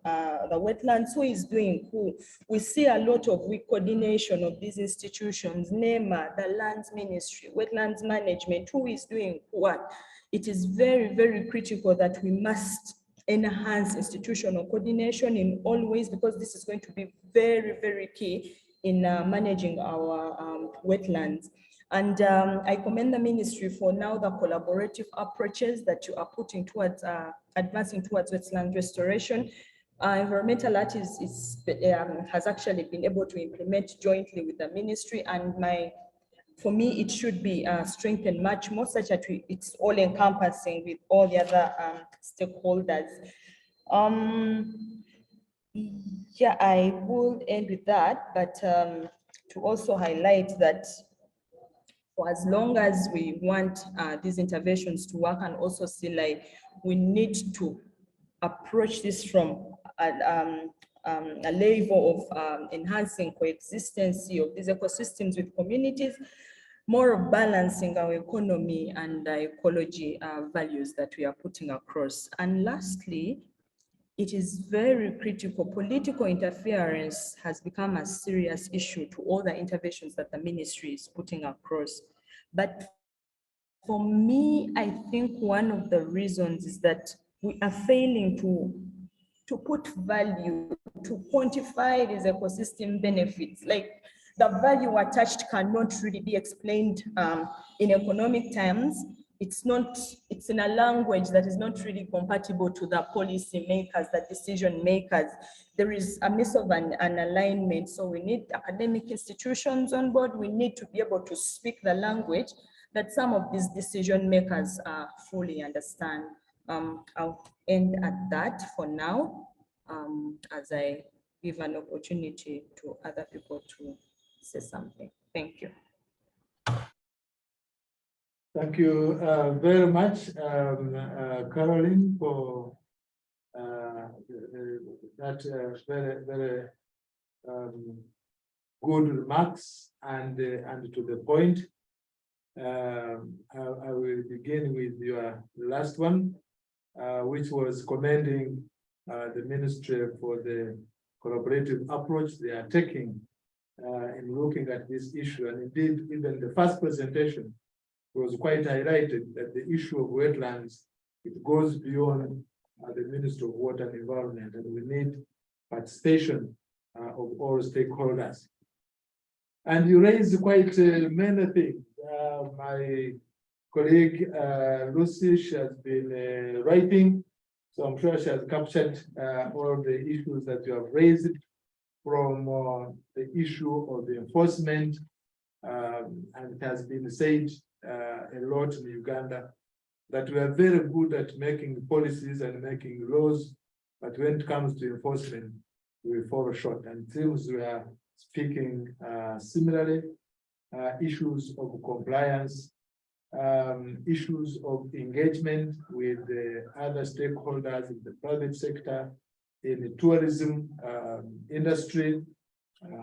wetlands? Who is doing who? We see a lot of weak coordination of these institutions, NEMA, the Lands Ministry, Wetlands Management. Who is doing what? It is very, very critical that we must enhance institutional coordination in all ways, because this is going to be very, very key in managing our wetlands. And I commend the ministry for now the collaborative approaches that you are putting towards advancing towards wetland restoration. Environmental Art has actually been able to implement jointly with the ministry, and for me, it should be strengthened much more, such that it's all encompassing with all the other stakeholders. Yeah, I will end with that, but to also highlight that for as long as we want these interventions to work, and also see like we need to approach this from a level of enhancing coexistence of these ecosystems with communities, more of balancing our economy and ecology values that we are putting across. And lastly, it is very critical. Political interference has become a serious issue to all the interventions that the ministry is putting across. But for me, I think one of the reasons is that we are failing to put value, to quantify these ecosystem benefits. Like the value attached cannot really be explained in economic terms. It's in a language that is not really compatible to the policy makers, the decision makers. There is a miss of an alignment. So we need academic institutions on board. We need to be able to speak the language that some of these decision makers fully understand. I'll end at that for now, as I give an opportunity to other people to say something. Thank you. Thank you very much, Caroline, for that very, very good remarks and to the point. I will begin with your last one, which was commending the ministry for the collaborative approach they are taking in looking at this issue. And indeed, even the first presentation was quite highlighted that the issue of wetlands, it goes beyond the Ministry of Water and Environment, and we need participation of all stakeholders. And you raised quite many things. My colleague Lucy, she has been writing, so I'm sure she has captured all the issues that you have raised, from the issue of the enforcement, and it has been said a lot in Uganda that we are very good at making policies and making laws, but when it comes to enforcement, we fall short. And it seems we are speaking similarly, issues of compliance, issues of engagement with the other stakeholders in the private sector, in the tourism industry.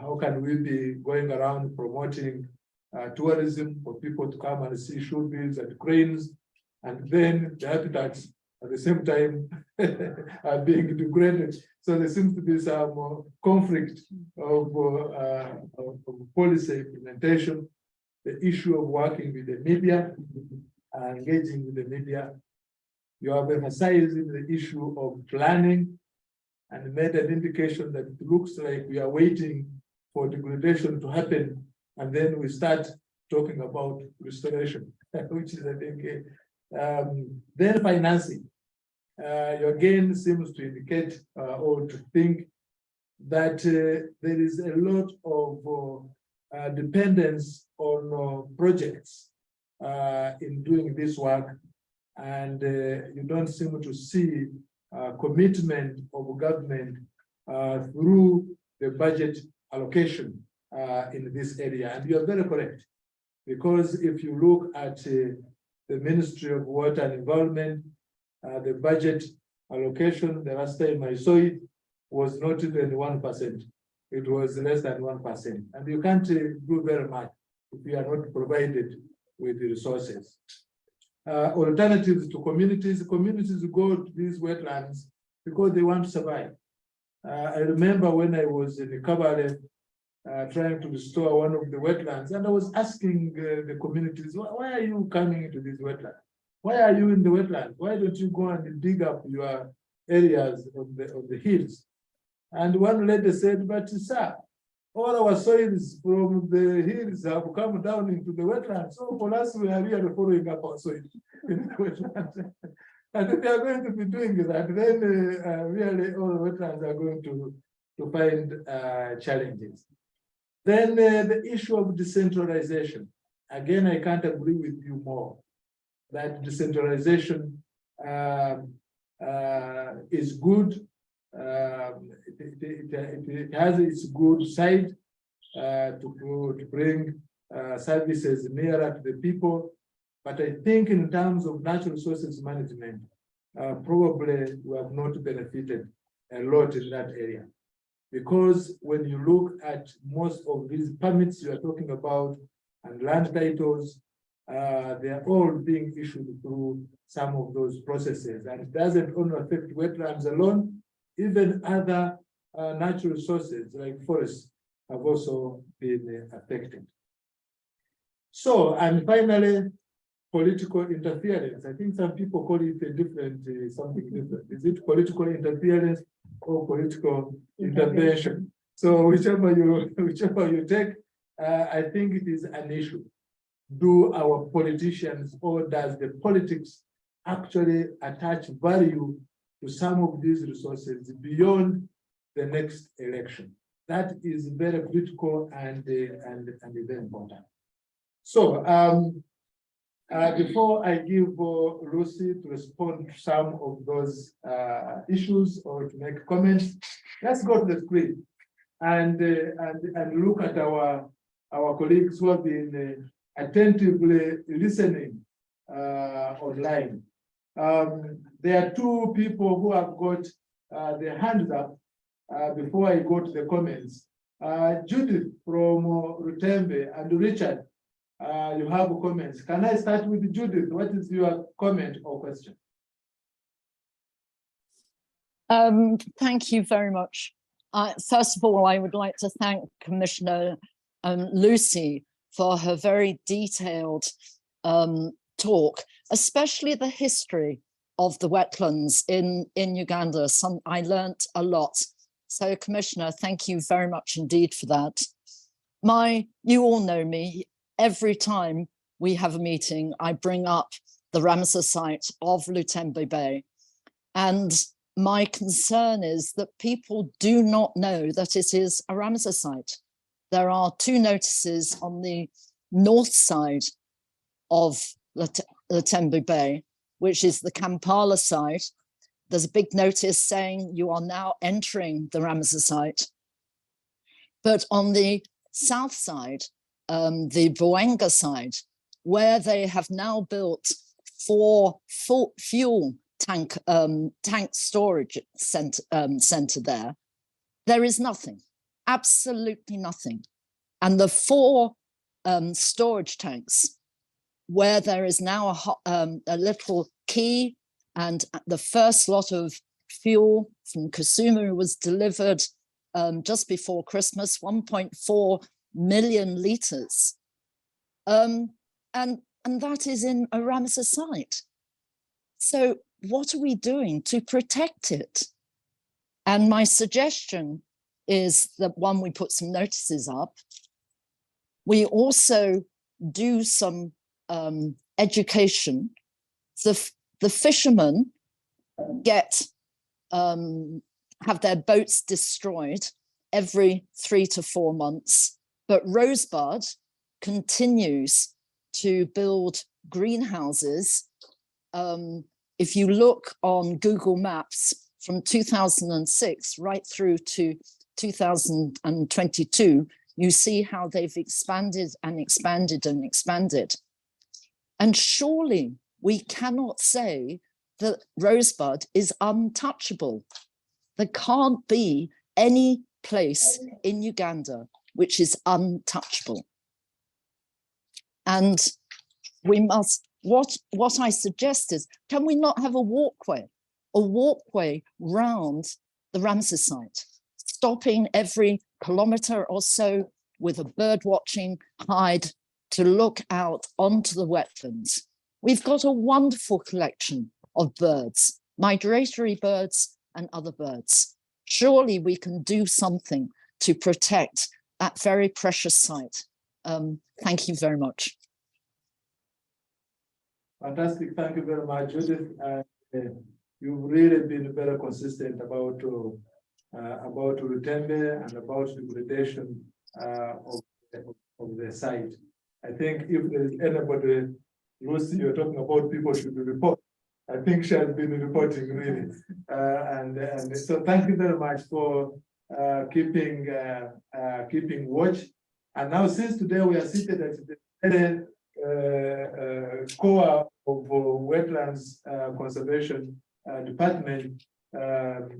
How can we be going around promoting tourism for people to come and see shoebills and cranes, and then the habitats at the same time are being degraded? So there seems to be some conflict of policy implementation. The issue of working with the media, engaging with the media. You have emphasized the issue of planning and made an indication that it looks like we are waiting for degradation to happen, and then we start talking about restoration, which is, I think, then financing. You again seems to indicate or to think that there is a lot of dependence on projects in doing this work, and you don't seem to see commitment of government through the budget allocation in this area. And you are very correct, because if you look at the Ministry of Water and Environment, the budget allocation, the last time I saw it, was not even 1%. It was less than 1%. And you can't do very much if you are not provided with the resources. alternatives to communities. Communities go to these wetlands because they want to survive. I remember when I was in the Kabale trying to restore one of the wetlands, and I was asking the communities, why are you coming into this wetland? Why are you in the wetland? Why don't you go and dig up your areas of the hills? And one lady said, but sir, all our soils from the hills have come down into the wetlands. So for us, we are really following up our soil in the wetlands. And if they are going to be doing that, then really all the wetlands are going to find challenges. Then the issue of decentralization. Again, I can't agree with you more that decentralization is good. It has its good side to bring services nearer to the people. But I think in terms of natural resources management, probably we have not benefited a lot in that area. Because when you look at most of these permits you are talking about and land titles, they are all being issued through some of those processes. And it doesn't only affect wetlands alone, even other natural resources like forests have also been affected. So, and finally, political interference. I think some people call it a different, something different. Is it political interference or political intervention? So whichever you take, I think it is an issue. Do our politicians or does the politics actually attach value to some of these resources beyond the next election? That is very critical and very important. So before I give Lucy to respond to some of those issues or to make comments, let's go to the screen and look at our colleagues who have been attentively listening online. There are two people who have got their hands up before I go to the comments. Judith from Rutembe and Richard, you have comments. Can I start with Judith? What is your comment or question? Thank you very much. First of all, I would like to thank Commissioner Lucy for her very detailed talk, especially the history of the wetlands in Uganda. I learnt a lot. So Commissioner, thank you very much indeed for that. You all know me. Every time we have a meeting, I bring up the Ramsar site of Lutembe Bay. And my concern is that people do not know that it is a Ramsar site. There are two notices on the north side of Lutembe Bay, which is the Kampala site. There's a big notice saying you are now entering the Ramsar site. But on the south side, the Bwanga side, where they have now built 4 fuel tank storage center there is nothing, absolutely nothing. And the 4 storage tanks, where there is now a little key, and the first lot of fuel from Kisumu was delivered just before Christmas, 1.4 million litres. And that is in a Ramsar site. So what are we doing to protect it? And my suggestion is that, one, we put some notices up. We also do some education. The fishermen have their boats destroyed every 3 to 4 months, but Rosebud continues to build greenhouses. If you look on Google Maps from 2006 right through to 2022, you see how they've expanded and expanded and expanded. And surely we cannot say that Rosebud is untouchable. There can't be any place in Uganda which is untouchable. And we must what I suggest is, can we not have a walkway round the Ramsar site, stopping every kilometre or so with a bird watching hide to look out onto the wetlands? We've got a wonderful collection of birds, migratory birds and other birds. Surely we can do something to protect that very precious site. Thank you very much. Fantastic, thank you very much, Judith. You've really been very consistent about Rutembe and about degradation of the site. I think if there is anybody, Lucy, you're talking about people should be reported. I think she has been reporting really, and so thank you very much for keeping watch. And now, since today we are seated at the core of Wetlands Conservation Department,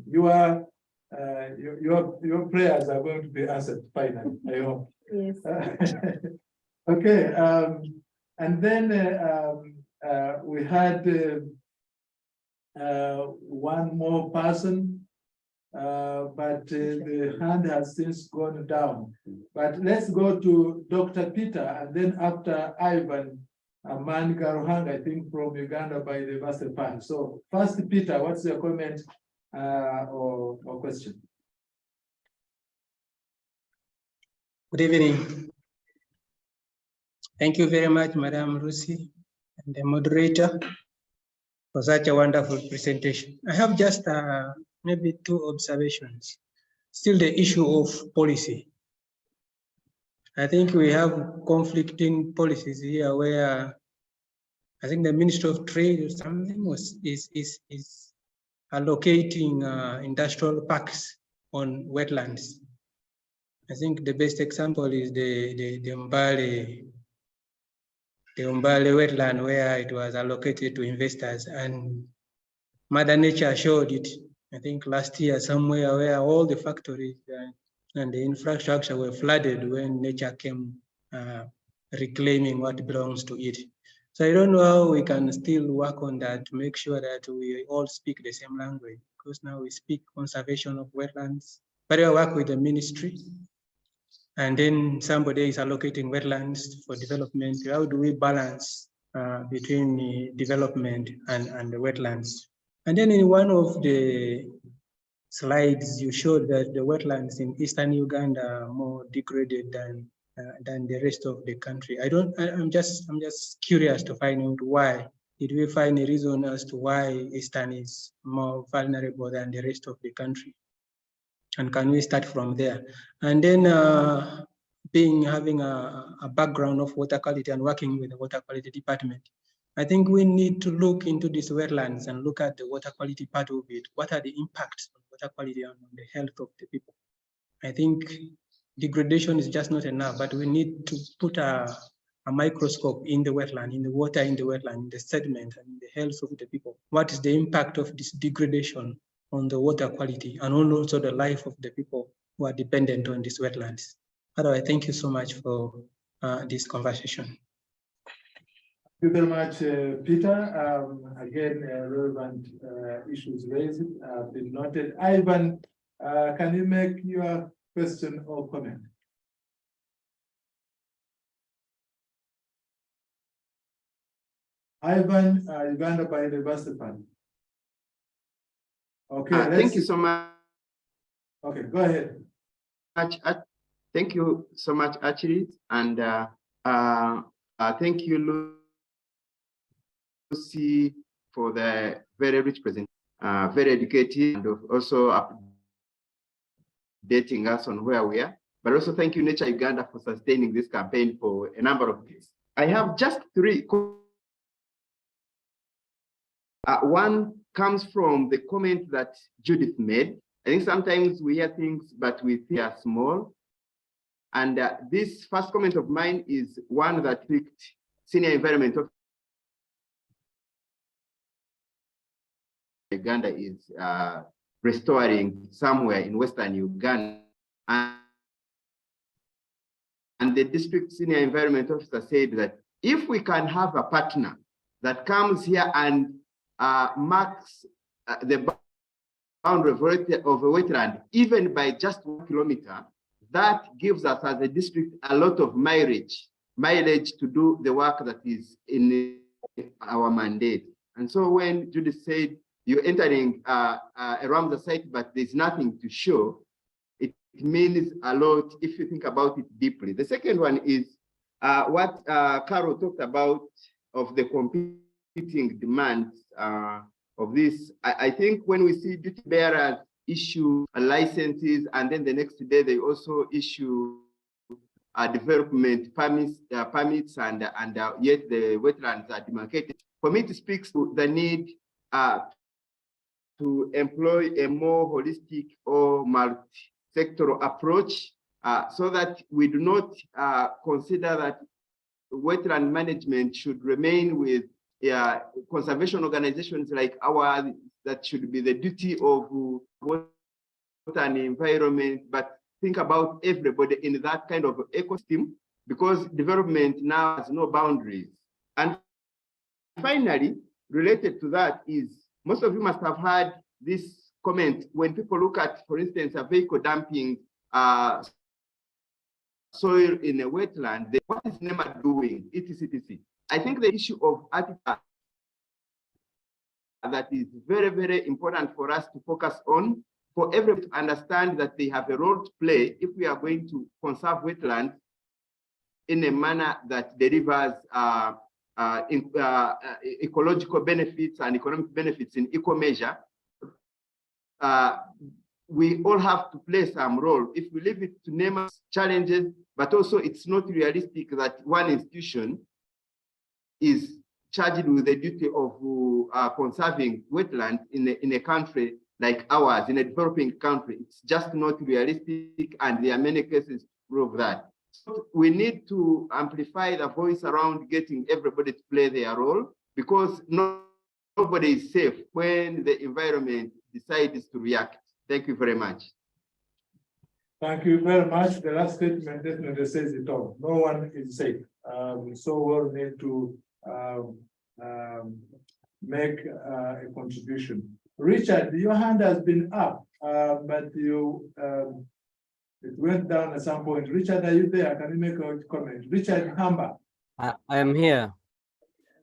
your prayers are going to be answered finally, I hope. Yes. Okay, and then we had one more person, but the hand has since gone down. But let's go to Dr. Peter, and then after Ivan Garuhanga, I think from Uganda by the Master Pan. So first, Peter, what's your comment or question? Good evening. Thank you very much, Madam Lucy and the moderator, for such a wonderful presentation. I have just maybe two observations. Still the issue of policy. I think we have conflicting policies here where I think the Ministry of Trade or something is allocating industrial parks on wetlands. I think the best example is the Umbale wetland, where it was allocated to investors, and Mother Nature showed it, I think last year somewhere, where all the factories and the infrastructure were flooded when nature came reclaiming what belongs to it. So I don't know how we can still work on that to make sure that we all speak the same language, because now we speak conservation of wetlands, but I work with the ministry, and then somebody is allocating wetlands for development. How do we balance between the development and the wetlands? And then in one of the slides, you showed that the wetlands in Eastern Uganda are more degraded than the rest of the country. I'm just curious to find out why. Did we find a reason as to why Eastern is more vulnerable than the rest of the country? And can we start from there? And then having a background of water quality and working with the water quality department, I think we need to look into these wetlands and look at the water quality part of it. What are the impacts on water quality and on the health of the people? I think degradation is just not enough, but we need to put a microscope in the wetland, in the water in the wetland, in the sediment, and in the health of the people. What is the impact of this degradation on the water quality and also the life of the people who are dependent on these wetlands? Otherwise, thank you so much for this conversation. Thank you very much, Peter. Again, relevant issues raised have been noted. Ivan, can you make your question or comment? Ivan, Uganda by the Master Pan. Okay, thank you so much. Okay, go ahead. Thank you so much, actually, and thank you, Lucy, for the very rich presentation, very educative, and also updating us on where we are. But also thank you, NatureUganda, for sustaining this campaign for a number of days. I have just three. One comes from the comment that Judith made. I think sometimes we hear things, but we think they are small. And this first comment of mine is one that picked Senior Environment Officer Uganda is restoring somewhere in Western Uganda. And the district Senior Environment Officer said that if we can have a partner that comes here and marks the boundary of a wetland, even by just 1 kilometer, that gives us as a district a lot of mileage to do the work that is in our mandate. And so when Judith said you're entering around the site, but there's nothing to show, it means a lot if you think about it deeply. The second one is what Carol talked about of the competing demands of this. I think when we see duty bearers issue licenses, and then the next day they also issue development permits, and yet the wetlands are demarcated. For me, it speaks to the need to employ a more holistic or multi-sectoral approach so that we do not consider that wetland management should remain with conservation organizations like ours. That should be the duty of water and environment, but think about everybody in that kind of ecosystem, because development now has no boundaries. And finally, related to that is, most of you must have heard this comment when people look at, for instance, a vehicle dumping soil in a wetland, what is NEMA doing, etc. I think the issue of artifact that is very, very important for us to focus on, for everyone to understand that they have a role to play if we are going to conserve wetlands in a manner that delivers ecological benefits and economic benefits in equal measure. We all have to play some role. If we leave it to name challenges, but also it's not realistic that one institution is charged with the duty of conserving wetlands in a country like ours, in a developing country. It's just not realistic, and there are many cases to prove that. So we need to amplify the voice around getting everybody to play their role, because nobody is safe when the environment decides to react. Thank you very much. Thank you very much. The last statement definitely says it all. No one is safe. So we'll need to make a contribution. Richard, your hand has been up, but you it went down at some point. Richard, are you there? Can you make a comment? Richard Hamba. I am here.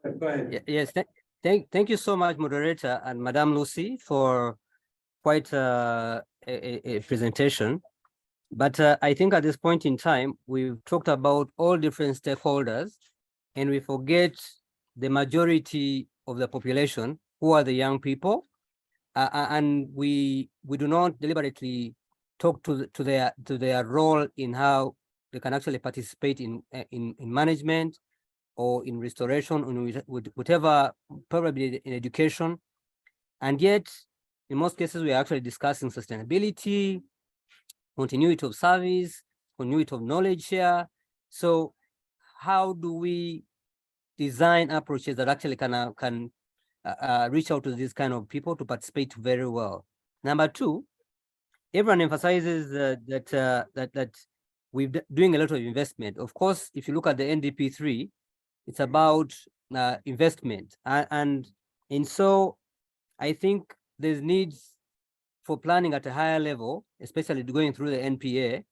Go ahead. Yes, thank you so much, moderator and Madam Lucy, for quite a presentation. But I think at this point in time, we've talked about all different stakeholders, and we forget the majority of the population, who are the young people, and we do not deliberately talk to their role in how they can actually participate in management or in restoration, or whatever, probably in education. And yet, in most cases, we are actually discussing sustainability, continuity of service, continuity of knowledge share. So how do we design approaches that actually can reach out to these kind of people to participate very well? Number two, everyone emphasizes that we're doing a lot of investment. Of course, if you look at the NDP3, it's about investment. And so I think there's needs for planning at a higher level, especially going through the NPA,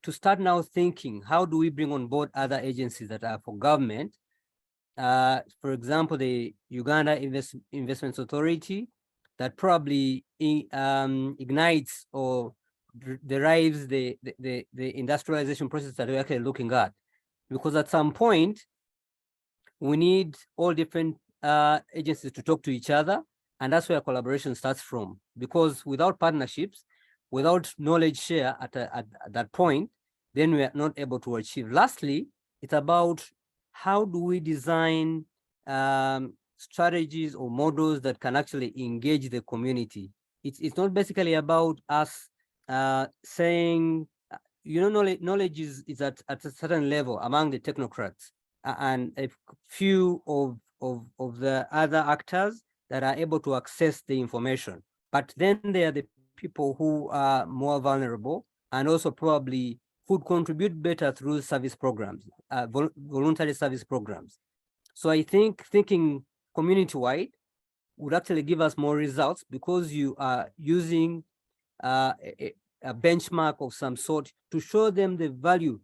to start now thinking, how do we bring on board other agencies that are for government? For example, the Uganda Investments Authority, that probably ignites or derives the industrialization process that we're actually looking at. Because at some point, we need all different agencies to talk to each other, and that's where collaboration starts from. Because without partnerships, without knowledge share at that point, then we are not able to achieve. Lastly, it's about how do we design strategies or models that can actually engage the community. It's not basically about us saying, knowledge is at a certain level among the technocrats, and a few of the other actors that are able to access the information. But then there are the people who are more vulnerable and also probably could contribute better through service programs, voluntary service programs. So I think thinking community-wide would actually give us more results because you are using a benchmark of some sort to show them the value.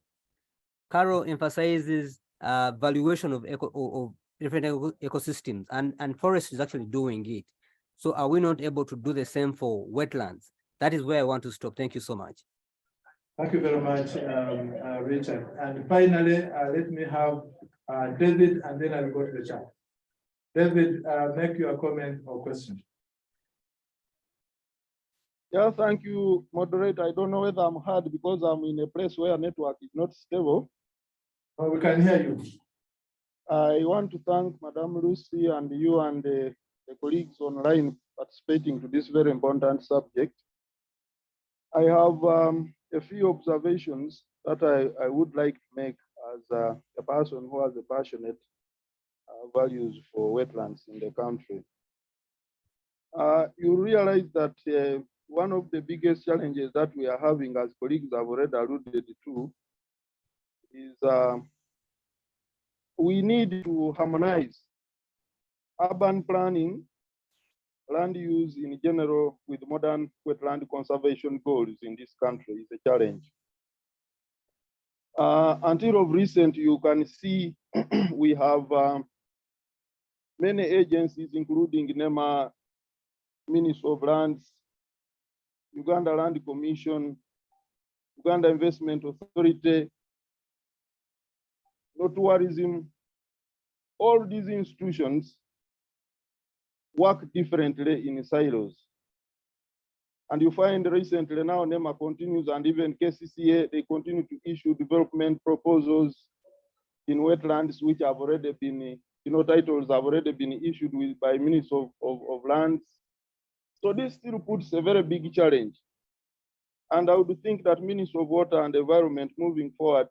Carol emphasizes valuation of different ecosystems, and forest is actually doing it. So are we not able to do the same for wetlands? That is where I want to stop. Thank you so much. Thank you very much, Richard. And finally, let me have David, and then I'll go to the chat. David, make your comment or question. Yeah, thank you, moderator. I don't know whether I'm heard because I'm in a place where network is not stable. Oh, we can hear you. I want to thank Madam Lucy and you and the colleagues online participating to this very important subject. I have a few observations that I would like to make as a person who has a passionate values for wetlands in the country. You realize that one of the biggest challenges that we are having, as colleagues have already alluded to, is we need to harmonize urban planning, land use in general with modern wetland conservation goals in this country is a challenge. Until of recent, you can see we have many agencies, including NEMA, Ministry of Lands, Uganda Land Commission, Uganda Investment Authority, no tourism. All these institutions work differently in silos. And you find recently now NEMA continues, and even KCCA, they continue to issue development proposals in wetlands, which have already been, titles have already been issued by Ministry of Lands. So this still puts a very big challenge. And I would think that Ministry of Water and Environment moving forward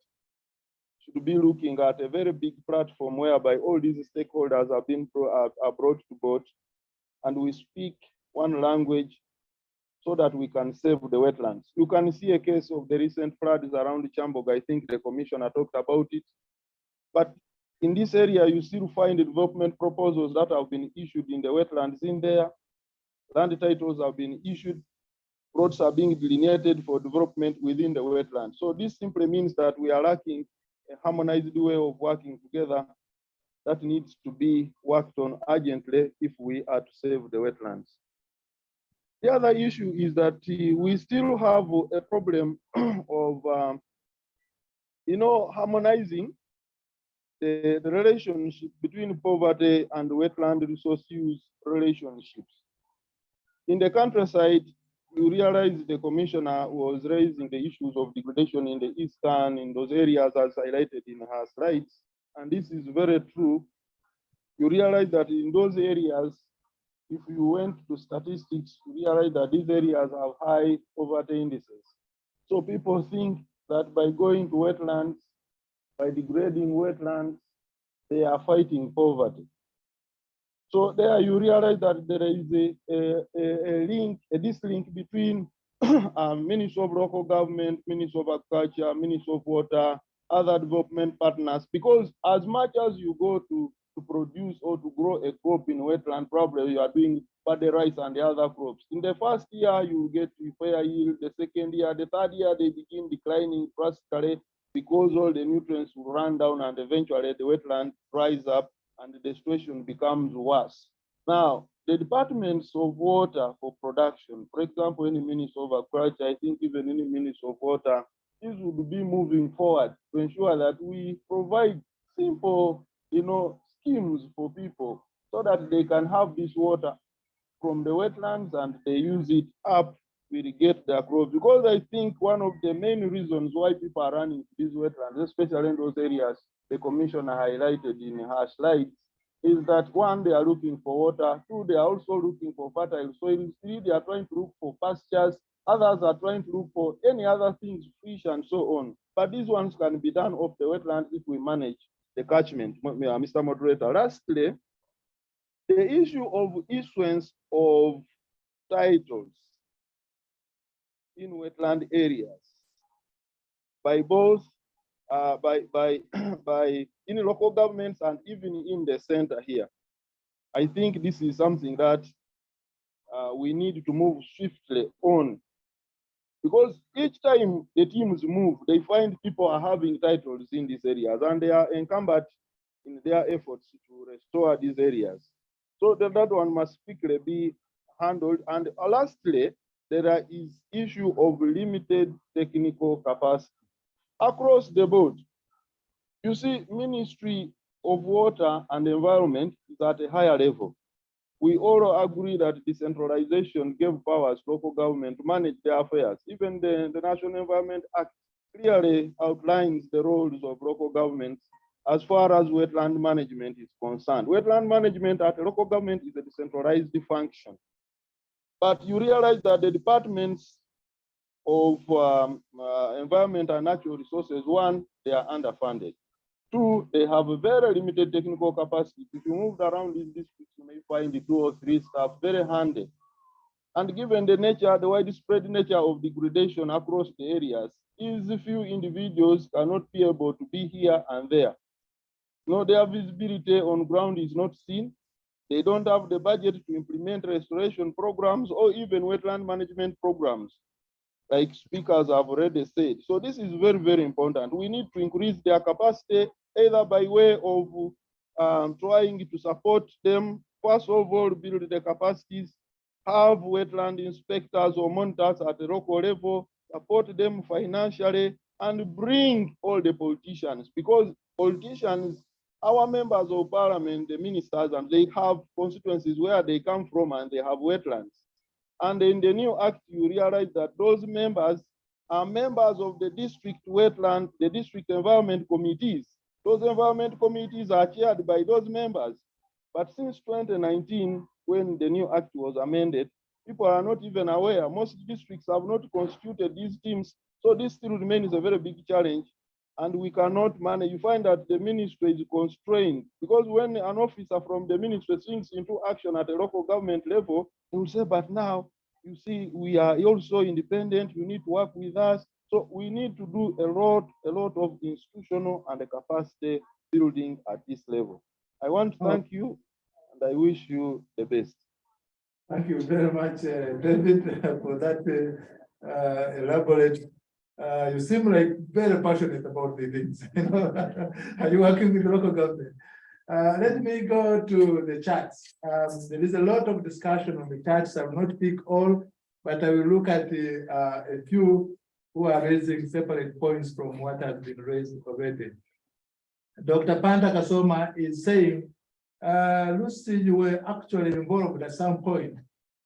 should be looking at a very big platform whereby all these stakeholders are being brought to board, and we speak one language so that we can save the wetlands. You can see a case of the recent floods around Chambog. I think the commissioner talked about it. But in this area, you still find development proposals that have been issued in the wetlands in there. Land titles have been issued. Roads are being delineated for development within the wetlands. So this simply means that we are lacking a harmonized way of working together that needs to be worked on urgently if we are to save the wetlands. The other issue is that we still have a problem of, harmonizing the relationship between poverty and wetland resource use relationships. In the countryside, you realize the commissioner was raising the issues of degradation in the eastern, in those areas as highlighted in her slides. And this is very true. You realize that in those areas, if you went to statistics, you realize that these areas have high poverty indices. So people think that by going to wetlands, by degrading wetlands, they are fighting poverty. So there you realize that there is a link, a dislink between Ministry of Local Government, Ministry of Agriculture, Ministry of Water, other development partners, because as much as you go to produce or to grow a crop in wetland, probably you are doing paddy rice and the other crops. In the first year, you get fair yield. The second year, the third year, they begin declining drastically because all the nutrients will run down, and eventually the wetland dries up and the situation becomes worse. Now, the departments of water for production, for example, any Ministry of Agriculture, I think even any Ministry of Water, this would be moving forward to ensure that we provide simple, schemes for people so that they can have this water from the wetlands and they use it up to irrigate their crops. Because I think one of the main reasons why people are running to these wetlands, especially in those areas the commissioner highlighted in her slides, is that one, they are looking for water, two, they are also looking for fertile soil, three, they are trying to look for pastures, others are trying to look for any other things, fish and so on. But these ones can be done off the wetland if we manage the catchment, Mr. Moderator. Lastly, the issue of issuance of titles in wetland areas by both by in local governments and even in the center here. I think this is something that we need to move swiftly on, because each time the teams move, they find people are having titles in these areas and they are encumbered in their efforts to restore these areas. So that one must quickly be handled. And lastly, there is issue of limited technical capacity across the board. You see, Ministry of Water and Environment is at a higher level. We all agree that decentralization gave powers to local government to manage their affairs. Even the National Environment Act clearly outlines the roles of local governments as far as wetland management is concerned. Wetland management at a local government is a decentralized function. But you realize that the departments of environment and natural resources, one, they are underfunded. Two, they have a very limited technical capacity. If you moved around these districts, you may find the 2 or 3 staff very handy. And given the nature, the widespread nature of degradation across the areas, is few individuals cannot be able to be here and there. No, their visibility on ground is not seen. They don't have the budget to implement restoration programs or even wetland management programs, like speakers have already said. So this is very, very important. We need to increase their capacity, either by way of trying to support them. First of all, build the capacities, have wetland inspectors or monitors at the local level, support them financially, and bring all the politicians, because politicians, our members of parliament, the ministers, and they have constituencies where they come from and they have wetlands. And in the new act, you realize that those members are members of the district wetland, the district environment committees. Those environment committees are chaired by those members. But since 2019, when the new act was amended, people are not even aware. Most districts have not constituted these teams. So this still remains a very big challenge. And we cannot manage. You find that the ministry is constrained, because when an officer from the ministry swings into action at a local government level, they will say, but now, you see, we are also independent, you need to work with us. So we need to do a lot of institutional and capacity building at this level. I want to thank you, and I wish you the best. Thank you very much, David, for that elaborate. You seem like very passionate about the things. Are you working with local government? Let me go to the charts. There is a lot of discussion on the charts. I will not pick all, but I will look at a few who are raising separate points from what has been raised already. Dr. Panta Kasoma is saying, Lucy, you were actually involved at some point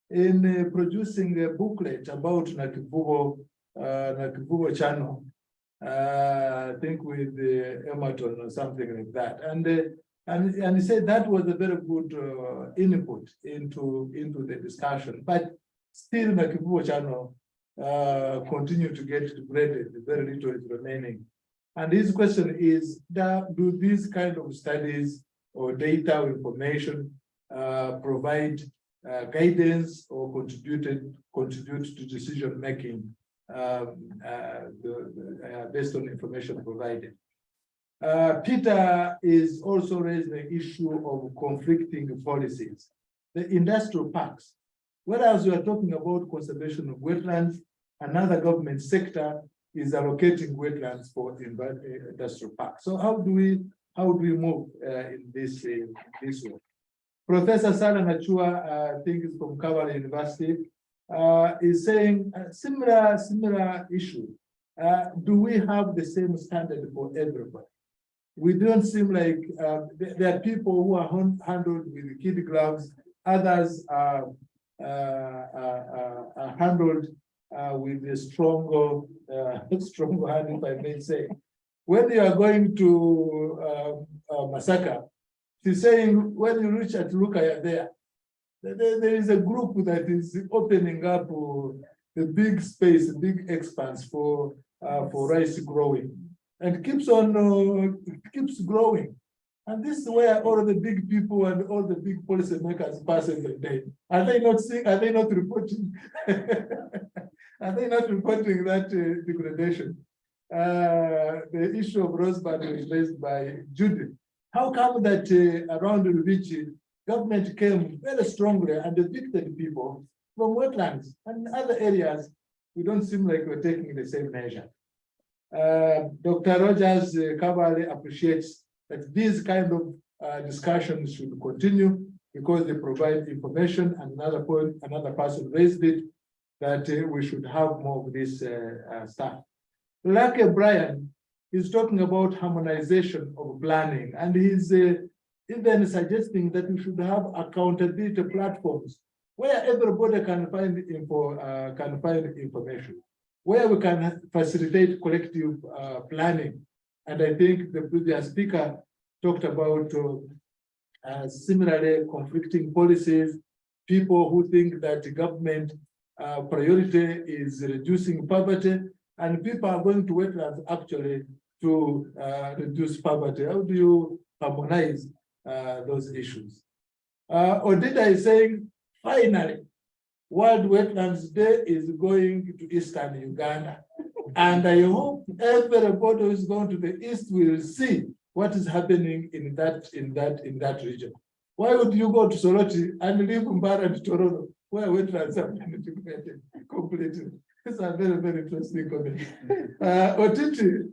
in producing a booklet about Nakivubo channel, I think with the Emerton or something like that. And he said that was a very good input into the discussion, but still Nakivubo channel continue to get degraded, very little is remaining. And his question is, do these kind of studies or data or information provide guidance or contribute to decision making based on information provided? Peter is also raising the issue of conflicting policies. The industrial parks, whereas we are talking about conservation of wetlands, another government sector is allocating wetlands for industrial parks. So how do we move in this way? Professor Sara Nachua, I think is from Kavala University, is saying a similar issue. Do we have the same standard for everybody? We don't seem like there are people who are handled with kid gloves, others are handled with a stronger hand, if I may say. When you are going to Masaka, she's saying when you reach at Lukaya there is a group that is opening up a big space, a big expanse for rice growing, and keeps growing. And this is where all the big people and all the big policymakers pass every day. Are they not seeing? Are they not reporting? Are they not reporting that degradation? the issue of Rosebud was raised by Judith. How come that around Rubichi, government came very strongly and evicted people from wetlands and other areas? We don't seem like we're taking the same measure. Dr. Rogers Kabale appreciates that these kind of discussions should continue because they provide information. And another point, another person raised it, that we should have more of this stuff. Like Brian is talking about harmonization of planning, and he's even suggesting that we should have accountability platforms where everybody can find information, where we can facilitate collective planning. And I think the previous speaker talked about similarly conflicting policies, people who think that government priority is reducing poverty, and people are going to wetlands actually to reduce poverty. How do you harmonize those issues? Odita is saying, finally, World Wetlands Day is going to Eastern Uganda. And I hope everybody who is going to the East will see what is happening in that region. Why would you go to Soroti and leave Mbara and Toronto, where wetlands have been integrated completely? It's a very, very interesting comment. Otiti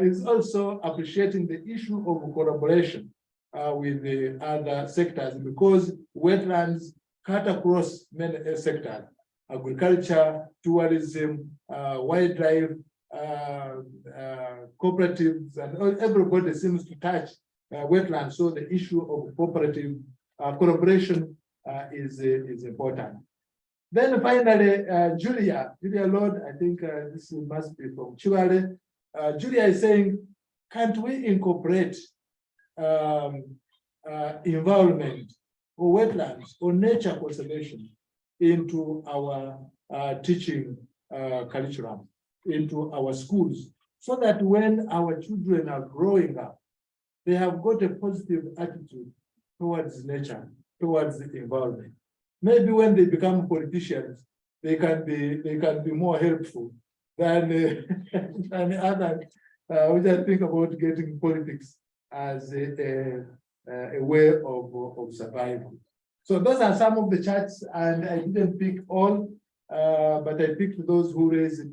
is also appreciating the issue of collaboration with the other sectors, because wetlands cut across many sectors: agriculture, tourism, wildlife, cooperatives, and everybody seems to touch wetlands. So the issue of cooperative collaboration is important. Then finally, Julia Lord, I think this must be from Chiwale. Julia is saying, can't we incorporate environment or wetlands or nature conservation into our teaching curriculum, into our schools, so that when our children are growing up, they have got a positive attitude towards nature, towards the environment. Maybe when they become politicians, they can be more helpful than others, which I think about getting politics as a way of survival. So those are some of the charts, and I didn't pick all, but I picked those who raised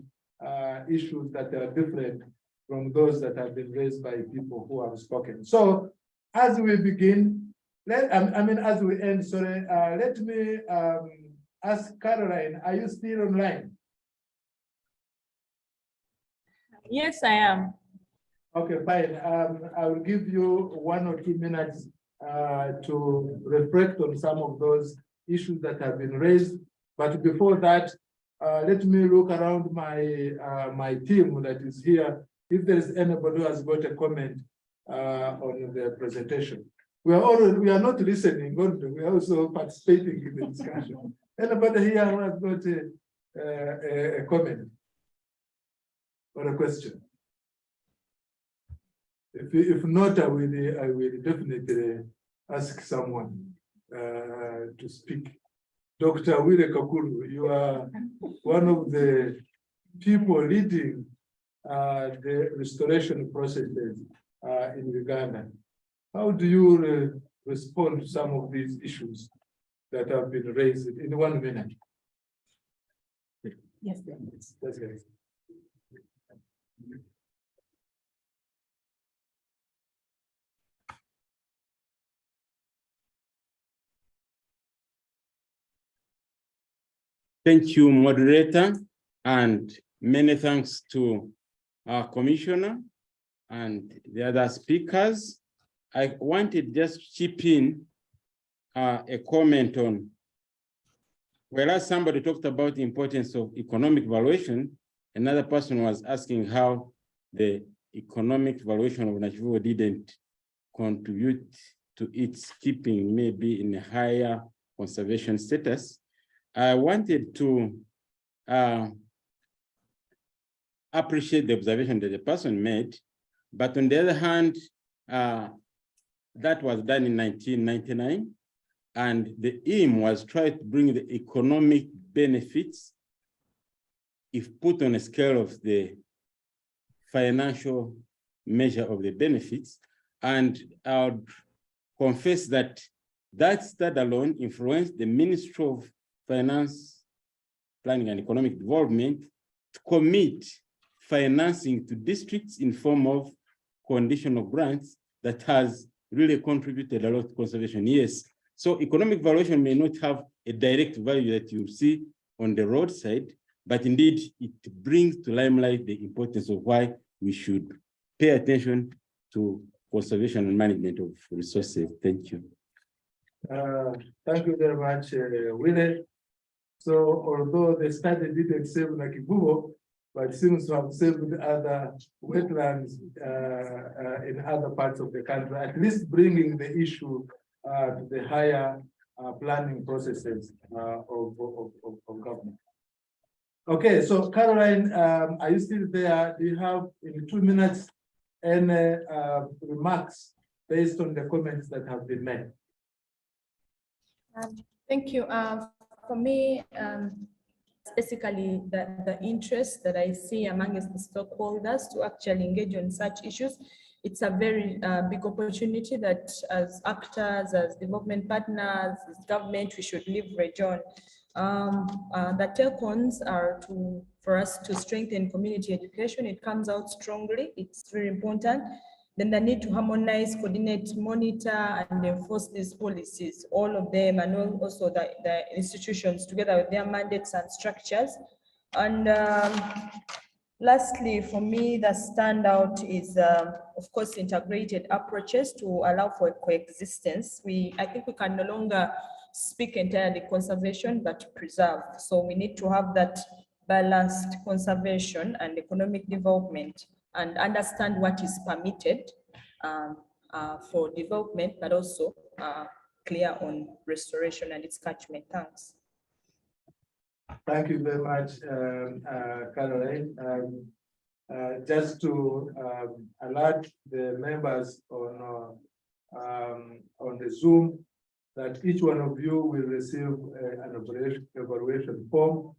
issues that are different from those that have been raised by people who have spoken. So as we begin, as we end, sorry, let me ask Caroline, are you still online? Yes, I am. Okay, fine. I will give you 1 or 2 minutes to reflect on some of those issues that have been raised. But before that, let me look around my team that is here. If there is anybody who has got a comment on the presentation. We are not listening, we are also participating in the discussion. Anybody here who has got a comment or a question? If not, I will definitely ask someone to speak. Dr. Wile Kakulu, you are one of the people leading the restoration processes in Uganda. How do you respond to some of these issues that have been raised in 1 minute? Yes, That's great. Thank you, moderator, and many thanks to our commissioner and the other speakers. I wanted just to chip in a comment on, whereas somebody talked about the importance of economic valuation, another person was asking how the economic valuation of NatureUganda didn't contribute to its keeping maybe in a higher conservation status. I wanted to appreciate the observation that the person made, but on the other hand, that was done in 1999, and the aim was try to bring the economic benefits, if put on a scale of the financial measure of the benefits. And I would confess that that alone influenced the Ministry of Finance, Planning and Economic Development to commit financing to districts in form of conditional grants that has really contributed a lot to conservation. Yes, so economic valuation may not have a direct value that you see on the roadside, but indeed it brings to limelight the importance of why we should pay attention to conservation and management of resources. Thank you. Thank you very much, Willie. So although the study didn't save like Google, but seems to have saved other wetlands in other parts of the country, at least bringing the issue to the higher planning processes of government. Okay, so Caroline, are you still there? Do you have in 2 minutes any remarks based on the comments that have been made? Thank you. For me, basically the interest that I see amongst the stakeholders to actually engage on such issues. It's a very big opportunity that as actors, as development partners, as government, we should leverage on. The take-ons are for us to strengthen community education. It comes out strongly. It's very important. Then the need to harmonize, coordinate, monitor, and enforce these policies, all of them, and also the institutions together with their mandates and structures. And lastly, for me, the standout is, of course, integrated approaches to allow for coexistence. I think we can no longer speak entirely conservation, but preserve. So we need to have that balanced conservation and economic development, and understand what is permitted for development, but also clear on restoration and its catchment. Thanks. Thank you very much, Caroline. Just to alert the members on the Zoom that each one of you will receive an evaluation form.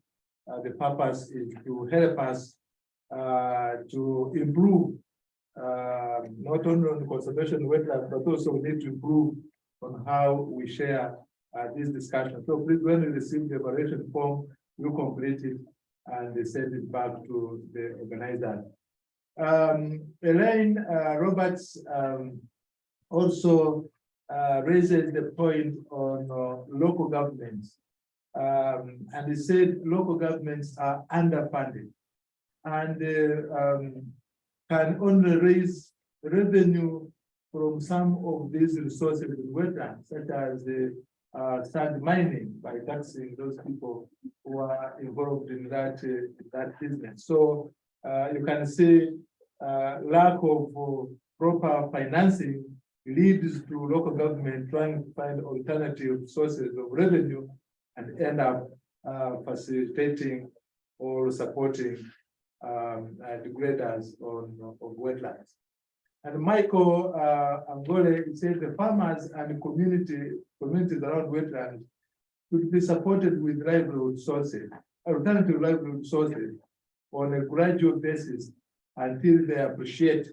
The purpose is to help us to improve not only on conservation wetlands, but also we need to improve on how we share this discussion. So please, when you receive the evaluation form, you complete it and send it back to the organizer. Elaine Roberts also raises the point on local governments. And he said local governments are underfunded and can only raise revenue from some of these resources in wetlands, such as the sand mining, by taxing those people who are involved in that business. So you can see lack of proper financing leads to local government trying to find alternative sources of revenue and end up facilitating or supporting degraders of wetlands. And Michael Angole said the farmers and communities around wetlands should be supported with livelihood sources, alternative livelihood sources on a gradual basis until they appreciate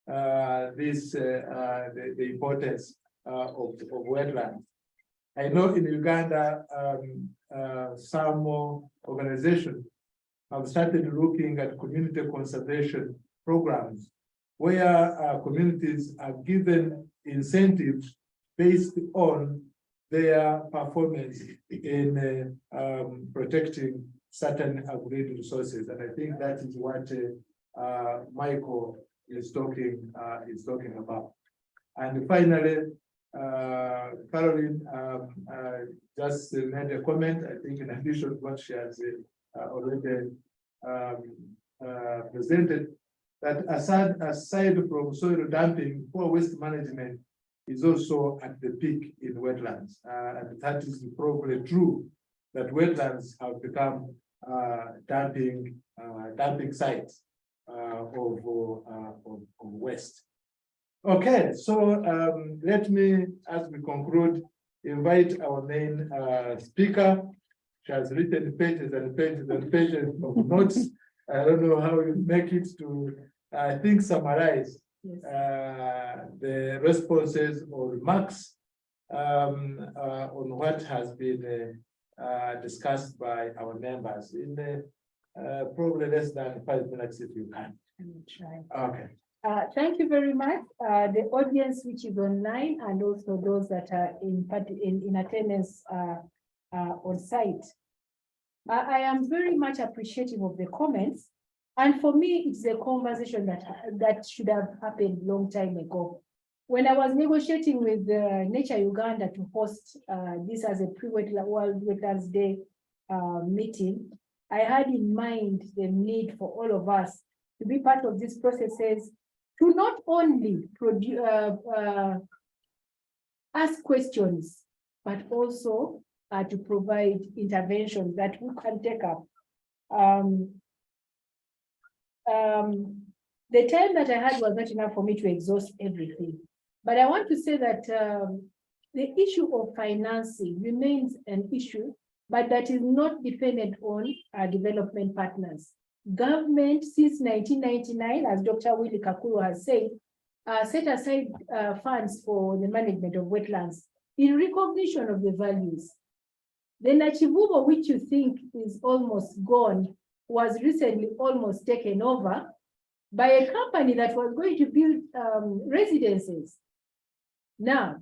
the importance of wetlands. I know in Uganda, some organizations have started looking at community conservation programs where communities are given incentives based on their performance in protecting certain agreed resources. And I think that is what Michael is talking about. And finally, Caroline just made a comment, I think in addition to what she has already presented, that aside from soil dumping, poor waste management is also at the peak in wetlands. And that is probably true, that wetlands have become dumping sites of waste. Okay, so let me, as we conclude, invite our main speaker. She has written pages and pages and pages of notes. I don't know how you make it to I think, summarize Yes. the responses or remarks on what has been discussed by our members in probably less than 5 minutes if you can. I will try. Okay. Thank you very much. The audience which is online and also those that are in attendance on site. I am very much appreciative of the comments. And for me, it's a conversation that should have happened long time ago. When I was negotiating with NatureUganda to host this as a World Wetlands Day meeting, I had in mind the need for all of us to be part of these processes, to not only ask questions, but also to provide interventions that we can take up. The time that I had was not enough for me to exhaust everything. But I want to say that the issue of financing remains an issue, but that is not dependent on our development partners. Government since 1999, as Dr. Willie Kakuru has said, set aside funds for the management of wetlands in recognition of the values. The Nachivubo, which you think is almost gone, was recently almost taken over by a company that was going to build residences. Now,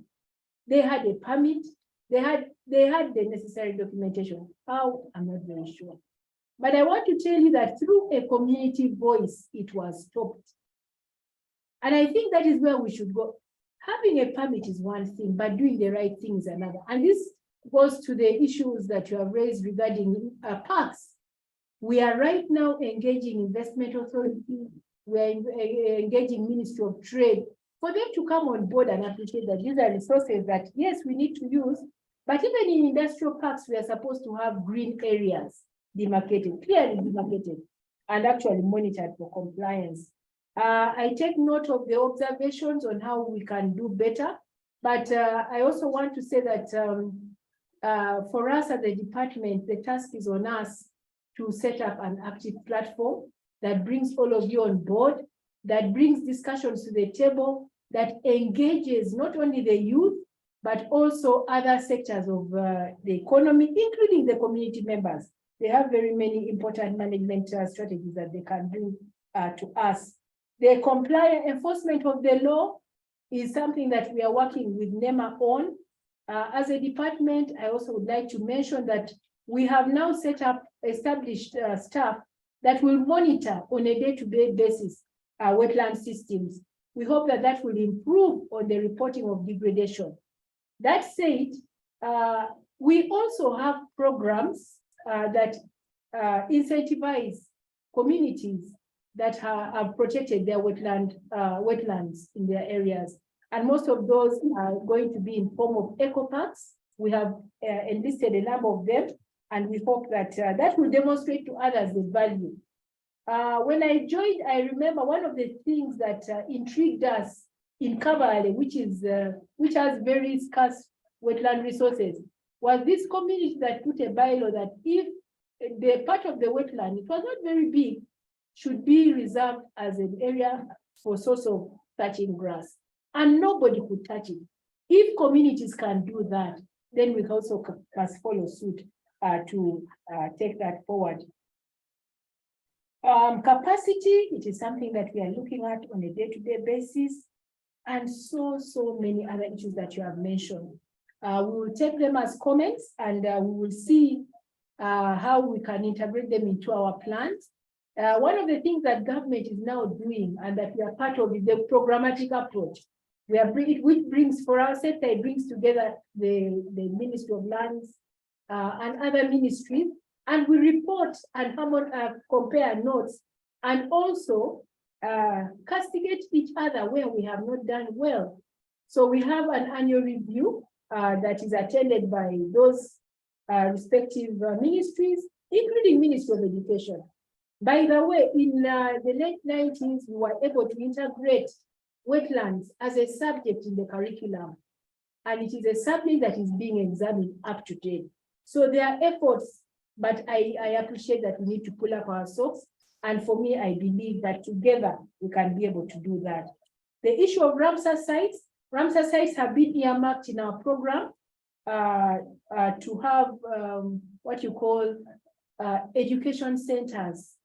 they had a permit, they had the necessary documentation. How? I'm not very sure. But I want to tell you that through a community voice, it was stopped. And I think that is where we should go. Having a permit is one thing, but doing the right thing is another. And this goes to the issues that you have raised regarding parks. We are right now engaging investment authority, we are engaging Ministry of Trade for them to come on board and appreciate that these are resources that, yes, we need to use, but even in industrial parks, we are supposed to have green areas demarcated, clearly demarcated, and actually monitored for compliance. I take note of the observations on how we can do better, but I also want to say that for us as a department, the task is on us to set up an active platform that brings all of you on board, that brings discussions to the table, that engages not only the youth, but also other sectors of the economy, including the community members. They have very many important management strategies that they can bring to us. The compliant enforcement of the law is something that we are working with NEMA on. As a department, I also would like to mention that we have now established staff that will monitor on a day-to-day basis wetland systems. We hope that that will improve on the reporting of degradation. That said, we also have programs that incentivize communities that have protected their wetlands in their areas. And most of those are going to be in form of eco parks. We have enlisted a number of them, and we hope that that will demonstrate to others the value. When I joined, I remember one of the things that intrigued us in Kabale, which has very scarce wetland resources, was this community that put a bylaw that if the part of the wetland, it was not very big, should be reserved as an area for source of touching grass, and nobody could touch it. If communities can do that, then we also must follow suit to take that forward. Capacity, it is something that we are looking at on a day-to-day basis, and so many other issues that you have mentioned. We will take them as comments, and we will see how we can integrate them into our plans. One of the things that government is now doing, and that we are part of, is the programmatic approach. Which brings, for our sector, it brings together the Ministry of Lands and other ministries, and we report and compare notes, and also castigate each other where we have not done well. So we have an annual review that is attended by those respective ministries, including Ministry of Education. By the way, in the late 90s, we were able to integrate wetlands as a subject in the curriculum, and it is a subject that is being examined up to date. So there are efforts, but I appreciate that we need to pull up our socks And for me, I believe that together we can be able to do that. The issue of Ramsar sites have been earmarked in our program to have what you call education centers,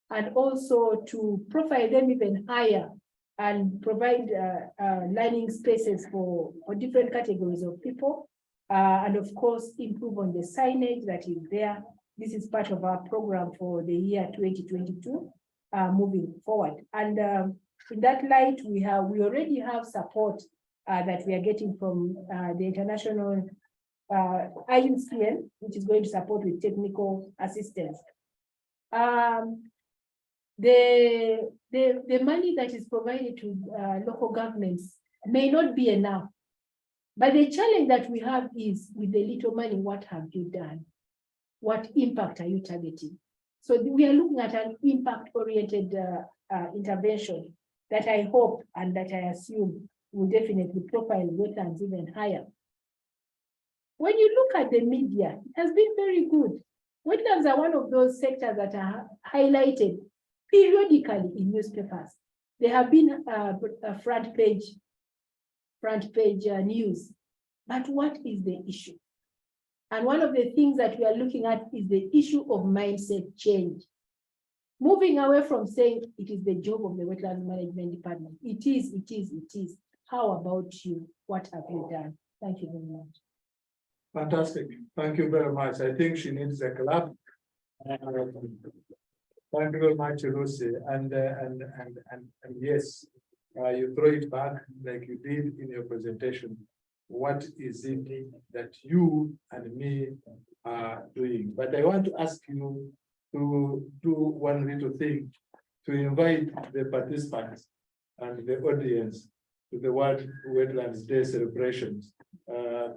and also to profile them even higher and provide learning spaces for different categories of people. And of course, improve on the signage that is there. This is part of our program for the year 2022 moving forward. And in that light, we already have support that we are getting from the international IUCN, which is going to support with technical assistance. The money that is provided to local governments may not be enough, but the challenge that we have is, with the little money, what have you done? What impact are you targeting? So we are looking at an impact-oriented intervention that I hope and that I assume will definitely profile wetlands even higher. When you look at the media, it has been very good. Wetlands are one of those sectors that are highlighted periodically in newspapers. They have been a front page news. But what is the issue? And one of the things that we are looking at is the issue of mindset change. Moving away from saying it is the job of the Wetlands Management Department. It is. How about you? What have you done? Thank you very much. Fantastic. Thank you very much. I think she needs a clap. Thank you very much, Lucy. And yes, you throw it back like you did in your presentation. What is it that you and me are doing? But I want to ask you to do one little thing, to invite the participants and the audience to the World Wetlands Day celebrations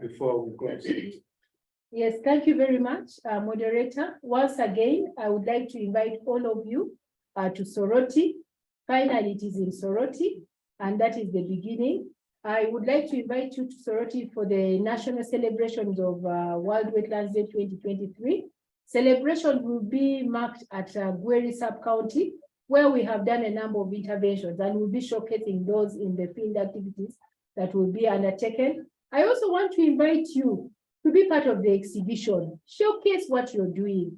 before we close. Yes, thank you very much, moderator. Once again, I would like to invite all of you to Soroti. Finally, it is in Soroti, and that is the beginning. I would like to invite you to Soroti for the national celebrations of World Wetlands Day 2023. Celebration will be marked at Gweri sub-county, where we have done a number of interventions, and we'll be showcasing those in the field activities that will be undertaken. I also want to invite you to be part of the exhibition, showcase what you're doing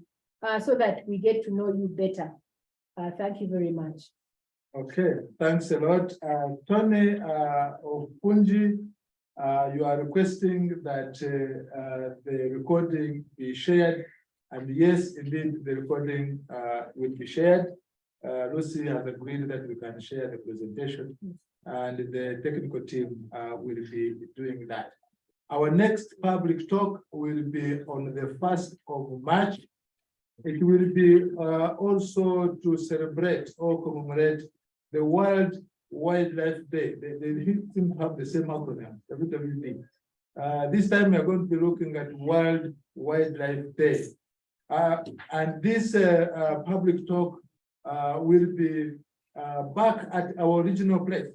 so that we get to know you better. Thank you very much. Okay, thanks a lot. Tony Opunji, you are requesting that the recording be shared. And yes, indeed, the recording will be shared. Lucy has agreed that we can share the presentation, and the technical team will be doing that. Our next public talk will be on the 1st of March. It will be also to celebrate or commemorate the World Wildlife Day. They seem to have the same acronym, WWD. This time we are going to be looking at World Wildlife Day. And this public talk will be back at our original place.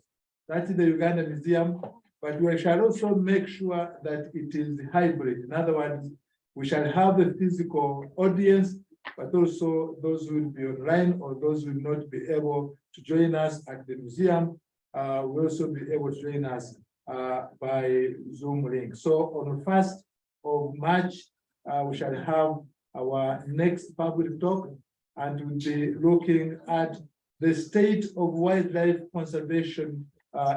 That's the Uganda Museum, but we shall also make sure that it is hybrid. In other words, we shall have a physical audience, but also those who will be online or those who will not be able to join us at the museum will also be able to join us by Zoom link. So on the 1st of March, we shall have our next public talk, and we'll be looking at the state of wildlife conservation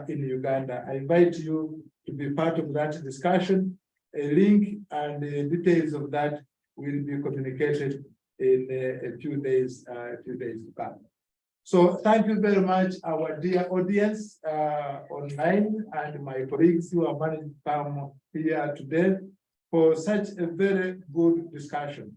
in Uganda. I invite you to be part of that discussion. A link and the details of that will be communicated in a few days to come. So thank you very much, our dear audience online and my colleagues who are managed to come here today for such a very good discussion.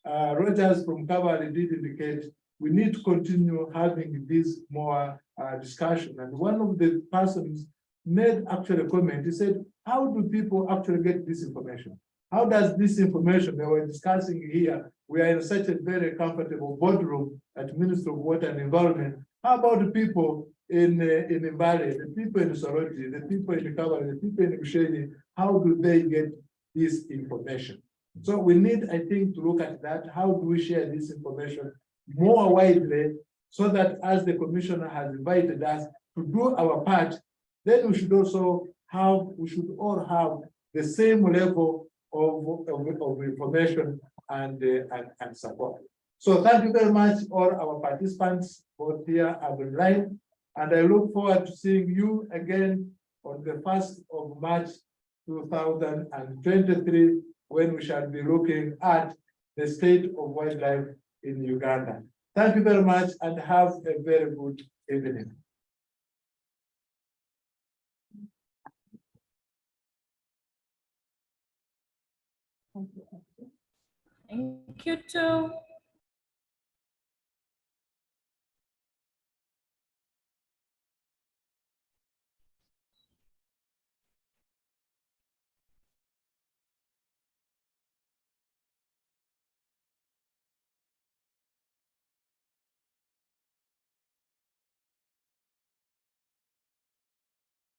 Rogers from Cavalry did indicate we need to continue having this more discussion. And one of the persons made actually a comment. He said, how do people actually get this information? How does this information that we're discussing here, we are in such a very comfortable boardroom at Ministry of Water and Environment. How about the people in Mbale, the people in Soroti, the people in Cavalry, the people in Busheni? How do they get this information? So we need, I think, to look at that. How do we share this information more widely so that as the commissioner has invited us to do our part, then we should also we should all have the same level of information and support. So thank you very much, all our participants, both here and online. And I look forward to seeing you again on the 1st of March 2023, when we shall be looking at the state of wildlife in Uganda. Thank you very much and have a very good evening. Thank you too.